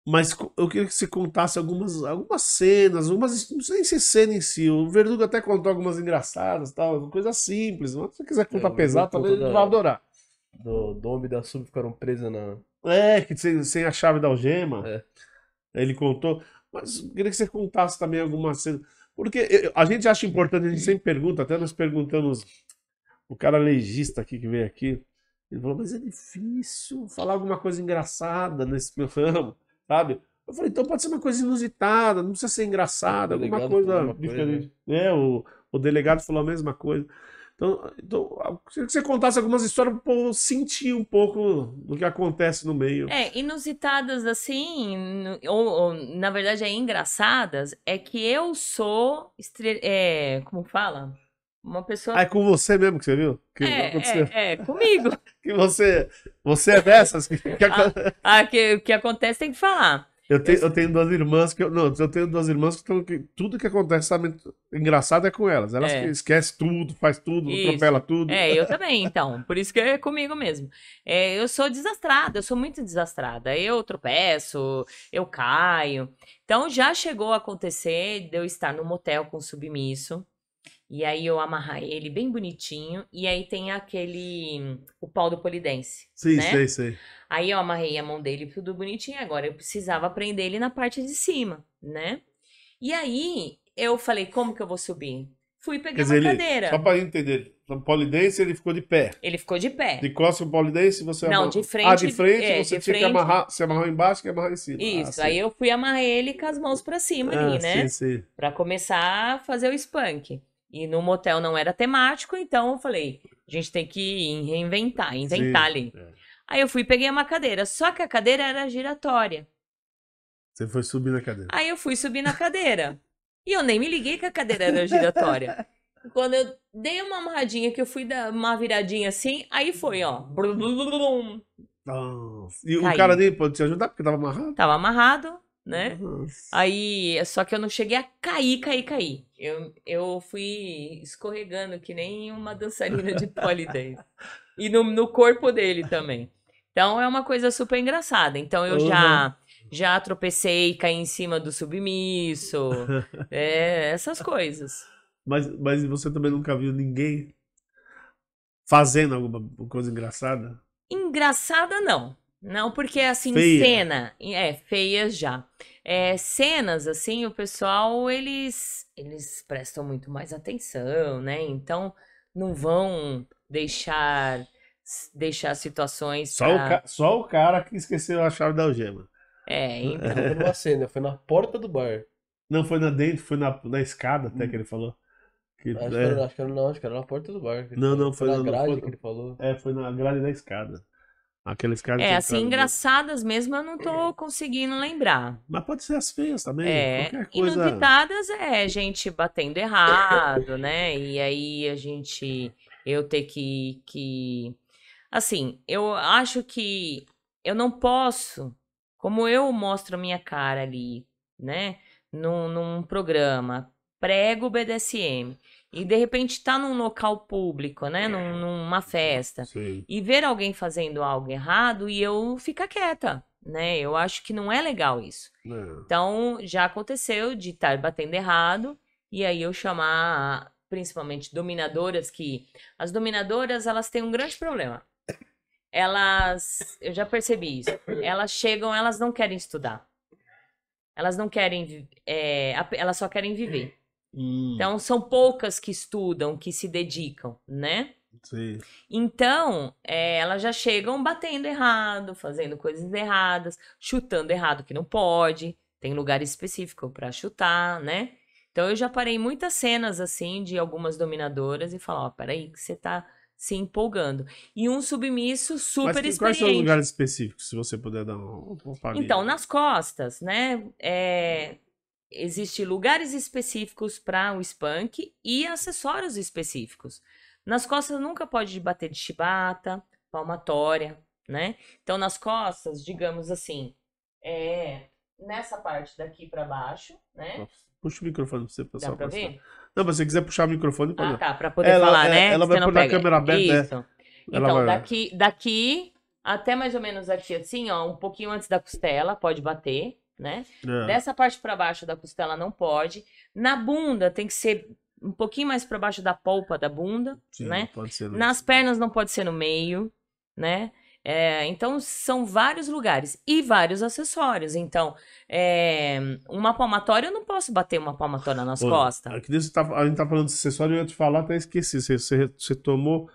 Mas eu queria que você contasse algumas cenas, não sei se é cena em si. O Verdugo até contou algumas engraçadas, tal, coisa simples. Mas se você quiser contar o pesado, Verdugo talvez ele contou vai adorar. Do Dom e da Sub ficaram presos na. Que sem a chave da algema. É. Ele contou. Mas eu queria que você contasse também algumas cenas. Porque a gente acha importante, a gente sempre pergunta, até nós perguntamos, o cara legista aqui que veio aqui, ele falou, mas é difícil falar alguma coisa engraçada nesse programa, sabe? Eu falei, então pode ser uma coisa inusitada, não precisa ser engraçada, O alguma delegado coisa falou a mesma coisa, diferente. O delegado falou a mesma coisa. Então, eu queria que você contasse algumas histórias para eu sentir um pouco do que acontece no meio. Inusitadas assim, ou, na verdade engraçadas, é que eu sou, como fala? Uma pessoa... Ah, é com você mesmo que você viu? Que aconteceu? Comigo. Que você é dessas? O que acontece tem que falar. Eu tenho duas irmãs eu tenho duas irmãs que tudo que acontece, sabe, engraçado é com elas. Elas que esquecem tudo, faz tudo, Isso. atropela tudo. Eu também, então. Por isso que é comigo mesmo. Eu sou desastrada, eu sou muito desastrada. Eu tropeço, eu caio. Então já chegou a acontecer de eu estar no motel com o submisso. E aí eu amarrar ele bem bonitinho. E aí tem o pau do polidense. Sim, né? sei. Aí eu amarrei a mão dele tudo bonitinho. Agora eu precisava prender ele na parte de cima, né? E aí eu falei, como que eu vou subir? Fui pegar uma cadeira. Só para entender, no polidense ele ficou de pé. Ele ficou de pé. De costas o polidense você Não, de frente. de frente você de tinha que frente. amarrar, você amarrou embaixo e amarrar em cima. Isso, aí eu fui amarrar ele com as mãos pra cima ali, né? Sim. Pra começar a fazer o spunk. E no motel não era temático, então eu falei, a gente tem que inventar ali. Aí eu fui e peguei uma cadeira, só que a cadeira era giratória. Você foi subir na cadeira. Aí eu fui subir na cadeira. E eu nem me liguei que a cadeira era giratória. Quando eu dei uma amarradinha, que eu fui dar uma viradinha assim, aí foi, ó. Blum, blum, blum. E Caiu. o cara nem pode te ajudar porque tava amarrado? Tava amarrado, né? Nossa. Aí, só que eu não cheguei a cair. Eu fui escorregando que nem uma dançarina de polidense. E no corpo dele também. Então é uma coisa super engraçada. Então eu já tropecei, caí em cima do submisso. Essas coisas. Mas você também nunca viu ninguém fazendo alguma coisa engraçada? Engraçada, não. Não, porque assim, Feia. cena. Feias já. Cenas, assim, o pessoal, eles prestam muito mais atenção, né? Então, não vão deixar situações Só o cara que esqueceu a chave da algema. então. Não foi numa cena, foi na porta do bar. Não, foi foi na escada até que ele falou. Acho que era na porta do bar. Não, foi na grade que ele falou. Foi na grade da escada. Aquela escada tinha Assim, entrado engraçadas mesmo eu não tô conseguindo lembrar. Mas pode ser as feias também. Qualquer coisa. Inusitadas gente batendo errado, né? E aí eu ter que... Assim, eu acho que eu não posso, como eu mostro a minha cara ali, né? Num programa, prego BDSM, e de repente tá num local público, né? Numa festa, Sim. e ver alguém fazendo algo errado e eu ficar quieta, né? Eu acho que não é legal isso. Então, já aconteceu de estar batendo errado, e aí eu chamar, principalmente dominadoras, que as dominadoras, elas têm um grande problema. Eu já percebi isso, elas chegam, elas não querem estudar. Elas não querem, elas só querem viver. Então, são poucas que estudam, que se dedicam, né? Sim. Então, elas já chegam batendo errado, fazendo coisas erradas, chutando errado que não pode. Tem lugar específico pra chutar, né? Então, eu já parei muitas cenas, assim, de algumas dominadoras e falo, ó, peraí, que você tá se empolgando. E um submisso Mas super quais são os experiente. lugares específicos, se você puder dar um palhinha? Então, nas costas, né? Existem lugares específicos para o spank e acessórios específicos. Nas costas nunca pode bater de chibata, palmatória, né? Então, nas costas, digamos assim, nessa parte daqui para baixo, né? Puxa o microfone pra você, Dá pessoal. para ver? Não, mas se você quiser puxar o microfone, pode. Ah, tá, para poder falar, né? Ela Que vai você não pôr na pega. câmera aberta, né? Isso. Ela Então, vai. daqui até mais ou menos aqui, assim, ó, um pouquinho antes da costela, pode bater, né? É. Dessa parte para baixo da costela não pode. Na bunda tem que ser um pouquinho mais para baixo da polpa da bunda, Sim, né? pode ser. Nas pernas não pode ser no meio, né? Então são vários lugares e vários acessórios. Então, uma palmatória eu não posso bater uma palmatória nas costas. Aqui a gente tá falando de acessório, eu ia te falar, até esqueci. Você tomou.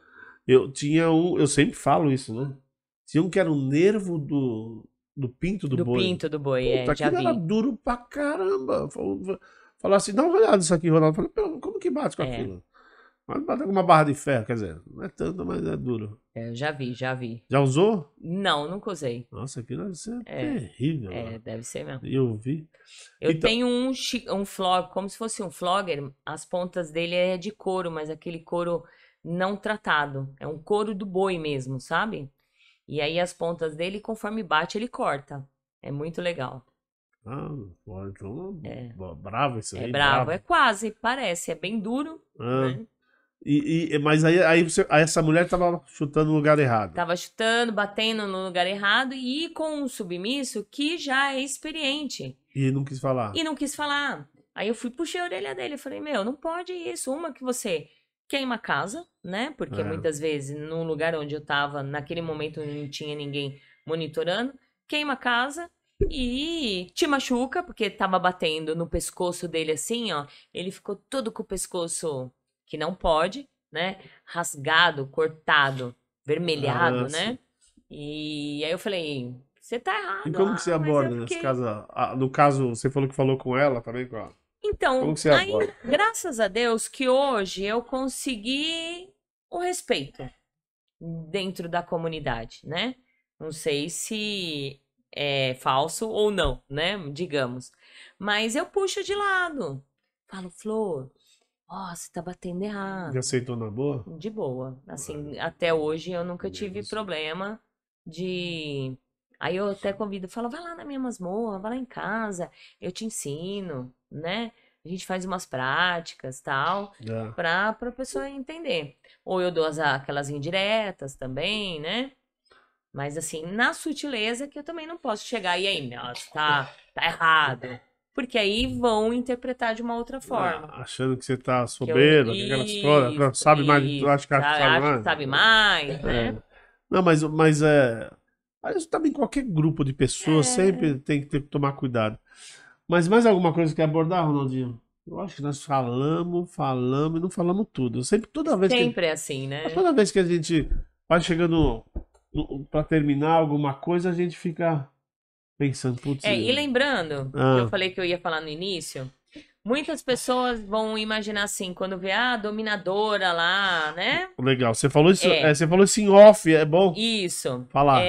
Eu tinha um. Eu sempre falo isso, né? Tinha um que era o nervo do pinto do boi. Pinto do boi, Puta, já aquilo era vi. duro pra caramba. Falar assim, dá uma olhada nisso aqui, Ronaldo. Falei, como que bate com É. aquilo? Mas bate com uma barra de ferro, quer dizer, não é tanto, mas é duro. Já vi. Já usou? Não, nunca usei. Nossa, aquilo deve ser terrível. Mano. Deve ser mesmo. Eu vi. Eu Então- tenho um flog, como se fosse um flogger, as pontas dele é de couro, mas aquele couro não tratado. É um couro do boi mesmo, sabe? E aí as pontas dele, conforme bate, ele corta. É muito legal. Ah, então, bravo isso aí. É bravo, é quase, parece, é bem duro, Ah. né? Mas aí essa mulher tava chutando no lugar errado. Tava chutando, batendo no lugar errado e com um submisso que já é experiente. E não quis falar. E não quis falar. Aí eu fui, puxei a orelha dele. Falei, meu, não pode isso. Uma que você queima a casa, né? Porque muitas vezes, no lugar onde eu tava, naquele momento não tinha ninguém monitorando. Queima a casa e te machuca, porque tava batendo no pescoço dele assim, ó. Ele ficou todo com o pescoço que não pode, né? Rasgado, cortado, vermelhado, né? E aí eu falei, você tá errado. E como que você aborda nesse caso? No caso, você falou que falou com ela também, com ela. Então, Como que você aí, aborda? graças a Deus que hoje eu consegui o respeito dentro da comunidade, né? Não sei se é falso ou não, né? Digamos. Mas eu puxo de lado. Falo, Flor, você tá batendo errado. Já aceitou na boa? De boa. Assim, até hoje eu nunca tive problema de. Aí eu até convido, falo, vai lá na minha masmorra, vai lá em casa, eu te ensino, né? A gente faz umas práticas, tal, pra pessoa entender. Ou eu dou aquelas indiretas também, né? Mas assim, na sutileza que eu também não posso chegar e aí, nossa, tá errado. Porque aí vão interpretar de uma outra forma. Achando que você tá soberba, aquela história, sabe mais, acho que sabe mais, né? Não, mas também qualquer grupo de pessoas sempre tem que tomar cuidado. Mas mais alguma coisa que quer abordar, Ronaldinho? Eu acho que nós falamos e não falamos tudo. Sempre é assim, né? Toda vez que a gente vai chegando pra terminar alguma coisa, a gente fica pensando, putz. E lembrando, que eu falei que eu ia falar no início, muitas pessoas vão imaginar assim, quando vê a dominadora lá, né? Legal, você falou isso, você falou isso em off, é bom? Isso. Falar.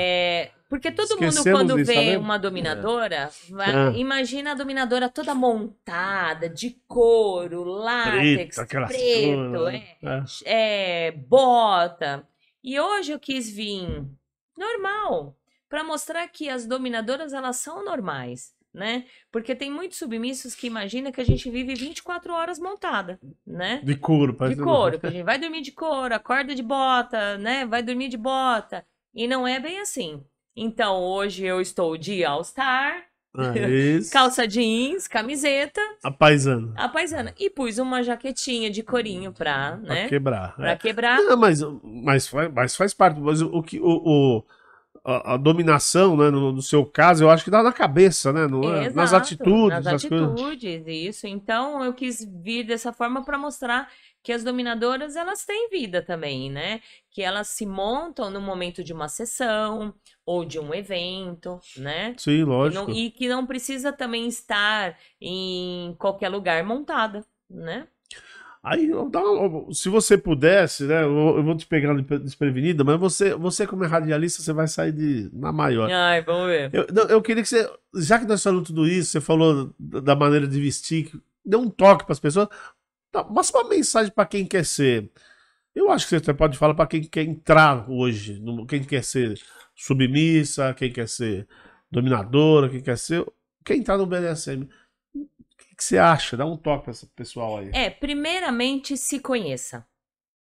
Porque todo Esquecemos mundo, quando disso, tá vê vendo? uma dominadora, imagina a dominadora toda montada, de couro, látex, aquelas preto, cores, bota. E hoje eu quis vir normal, para mostrar que as dominadoras, elas são normais, né? Porque tem muitos submissos que imaginam que a gente vive 24 horas montada, né? De couro, parece. De couro, que a gente vai dormir de couro, acorda de bota, né? Vai dormir de bota. E não é bem assim. Então, hoje eu estou de All-Star, calça jeans, camiseta. A paisana. E pus uma jaquetinha de corinho pra, né? Pra quebrar. Pra quebrar. Não, mas faz parte. Mas a dominação, né, no seu caso, eu acho que dá na cabeça, né? Não é? Nas Exato, atitudes, nas coisas. atitudes, isso. Então eu quis vir dessa forma para mostrar que as dominadoras elas têm vida também, né? Que elas se montam no momento de uma sessão ou de um evento, né? Sim, lógico. E que não precisa também estar em qualquer lugar montada, né? Aí, se você pudesse, né? Eu vou te pegar desprevenida, mas você como é radialista, você vai sair na maior. Ai, vamos ver. Eu queria que você, já que nós falamos tudo isso, você falou da maneira de vestir, deu um toque para as pessoas, passa uma mensagem para quem quer ser. Eu acho que você pode falar para quem quer entrar hoje, quem quer ser submissa, quem quer ser dominadora, quer entrar no BDSM. O que você acha? Dá um toque para esse pessoal aí. Primeiramente se conheça,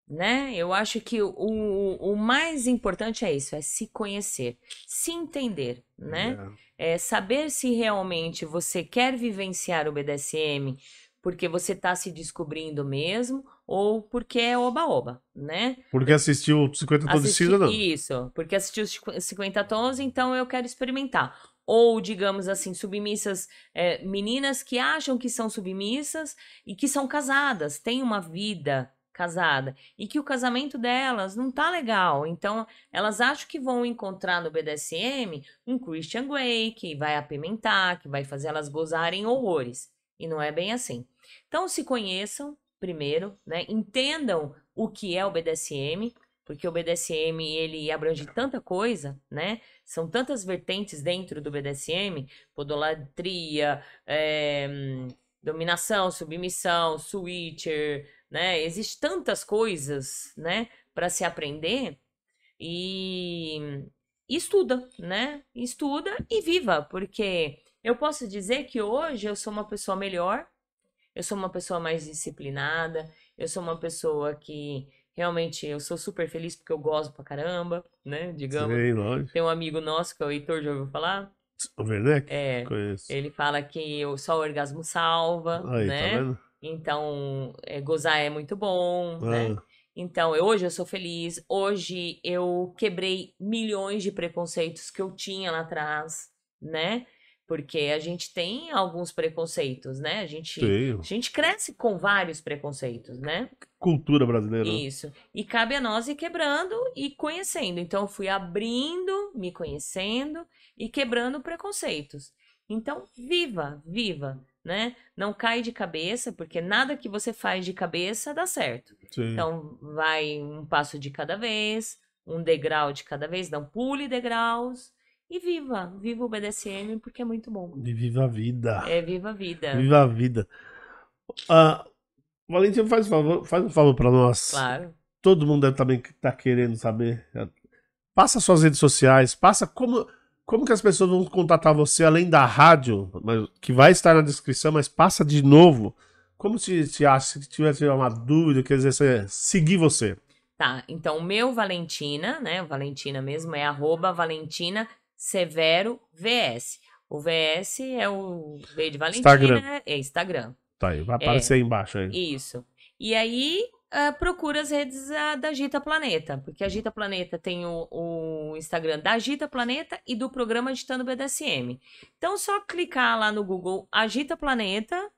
né? Eu acho que o mais importante é isso, é se conhecer, se entender, né? É saber se realmente você quer vivenciar o BDSM porque você está se descobrindo mesmo ou porque é oba-oba, né? Porque assistiu 50 Tons de Cinza, não. Isso, porque assistiu 50 Tons, então eu quero experimentar. Ou, digamos assim, submissas, meninas que acham que são submissas e que são casadas, têm uma vida casada e que o casamento delas não tá legal. Então, elas acham que vão encontrar no BDSM um Christian Grey que vai apimentar, que vai fazer elas gozarem horrores. E não é bem assim. Então, se conheçam primeiro, né? Entendam o que é o BDSM, porque o BDSM, ele abrange tanta coisa, né? São tantas vertentes dentro do BDSM, podolatria, dominação, submissão, switcher, né? Existem tantas coisas, né? Para se aprender e estuda, né? Estuda e viva, porque eu posso dizer que hoje eu sou uma pessoa melhor, eu sou uma pessoa mais disciplinada, eu sou uma pessoa que realmente eu sou super feliz porque eu gosto pra caramba, né? Digamos. Sim, lógico. Tem um amigo nosso que é o Heitor, já ouviu falar? O Werneck? Conheço. Ele fala que só o orgasmo salva, Aí, né? tá vendo? Então, gozar é muito bom, né? Então, hoje eu sou feliz. Hoje eu quebrei milhões de preconceitos que eu tinha lá atrás, né? Porque a gente tem alguns preconceitos, né? A gente cresce com vários preconceitos, né? Cultura brasileira. Isso. E cabe a nós ir quebrando e conhecendo. Então, eu fui abrindo, me conhecendo e quebrando preconceitos. Então, viva, né? Não cai de cabeça, porque nada que você faz de cabeça dá certo. Sim. Então, vai um passo de cada vez, um degrau de cada vez, não pule degraus. E viva o BDSM, porque é muito bom. E viva a vida. Viva a vida. Viva a vida. Valentina, faz um favor pra nós. Claro. Todo mundo deve também estar querendo saber. Passa suas redes sociais, passa como que as pessoas vão contatar você, além da rádio, que vai estar na descrição, mas passa de novo. Como se acha, se tiver uma dúvida, quer dizer, seguir você. Tá, então o meu Valentina, né, o Valentina mesmo, é @Valentina Severo VS. O VS é o V de Valentina, Instagram. É Instagram. Tá aí, vai aparecer aí embaixo aí. Isso. E aí, procura as redes da Gita Planeta, porque a Gita Planeta tem o Instagram da Gita Planeta e do programa Agitando BDSM. Então, só clicar lá no Google Agita Planeta,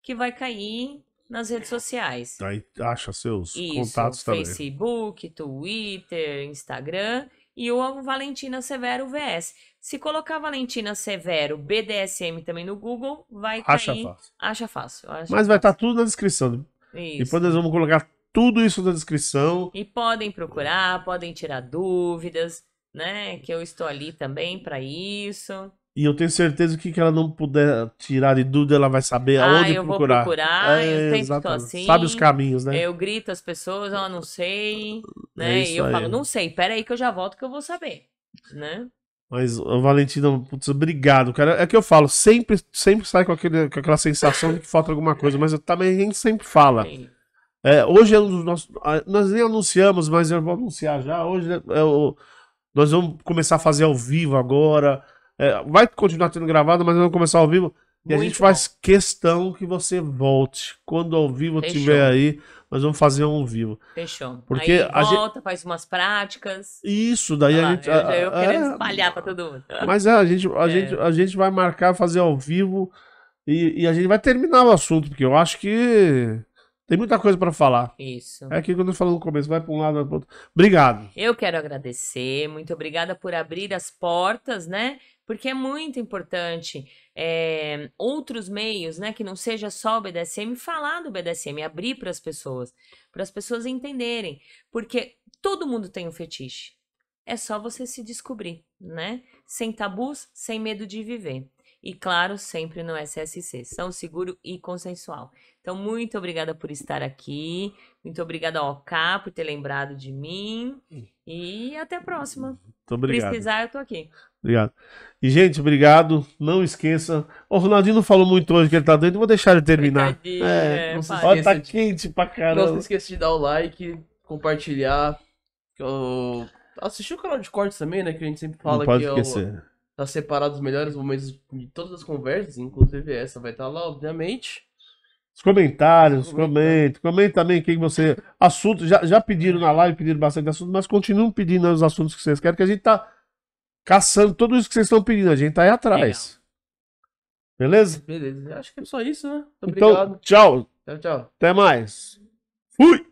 que vai cair nas redes sociais. Aí acha seus contatos também. Facebook, Twitter, Instagram e o Valentina Severo VS. Se colocar Valentina Severo BDSM também no Google, vai cair. Acha fácil. Mas vai estar tudo na descrição. Isso. Depois nós vamos colocar tudo isso na descrição. E podem procurar, podem tirar dúvidas, né? Que eu estou ali também para isso. E eu tenho certeza que ela não puder tirar de dúvida, ela vai saber aonde eu procurar. Vou procurar, eu sempre estou assim. Sabe os caminhos, né? Eu grito às pessoas, não sei, né? E eu falo, não sei, pera aí que eu já volto que eu vou saber, né? Mas, Valentina, putz, obrigado, cara. É que eu falo, sempre sai com aquela sensação de que falta alguma coisa, mas também a gente sempre fala. Hoje é um dos nossos. Nós nem anunciamos, mas eu vou anunciar já. Hoje nós vamos começar a fazer ao vivo agora. Vai continuar tendo gravado, mas nós vamos começar ao vivo. E a Muito gente faz questão que você volte. Quando ao vivo Fechou. estiver aí, nós vamos fazer um ao vivo. Fechou. Porque Aí a gente- volta, faz umas práticas. Isso, daí Olha a lá, gente. eu querendo é, espalhar pra todo mundo. mas a gente vai marcar, fazer ao vivo e a gente vai terminar o assunto, porque eu acho que tem muita coisa pra falar. Isso. É aquilo que eu tô falando no começo, vai pra um lado, vai pro outro. Obrigado. Eu quero agradecer, muito obrigada por abrir as portas, né? Porque é muito importante outros meios, né? Que não seja só o BDSM, falar do BDSM, abrir para as pessoas entenderem. Porque todo mundo tem um fetiche. É só você se descobrir, né? Sem tabus, sem medo de viver. E claro, sempre no SSC, São Seguro e Consensual. Então, muito obrigada por estar aqui. Muito obrigada ao OK por ter lembrado de mim. E até a próxima. Muito obrigado. Precisar, eu tô aqui. Obrigado. E, gente, obrigado. Não esqueça. O Ronaldinho não falou muito hoje que ele tá doido. Vou deixar ele terminar. Coitadinho, não se pai. Olha, tá esqueça de- quente pra Não se caramba. esqueça de dar o like, compartilhar. Assistir o canal de cortes também, né? Que a gente sempre fala Não pode que esquecer. tá separado os melhores momentos de todas as conversas, inclusive essa vai estar lá, obviamente. Os comentários, Comenta. comenta também quem você. Assunto, já pediram na live, pediram bastante assunto, mas continuam pedindo os assuntos que vocês querem, que a gente tá caçando tudo isso que vocês estão pedindo. A gente tá aí atrás. Beleza? Beleza, acho que é só isso, né? Muito Então, obrigado. tchau. Tchau, tchau. Até mais. Fui!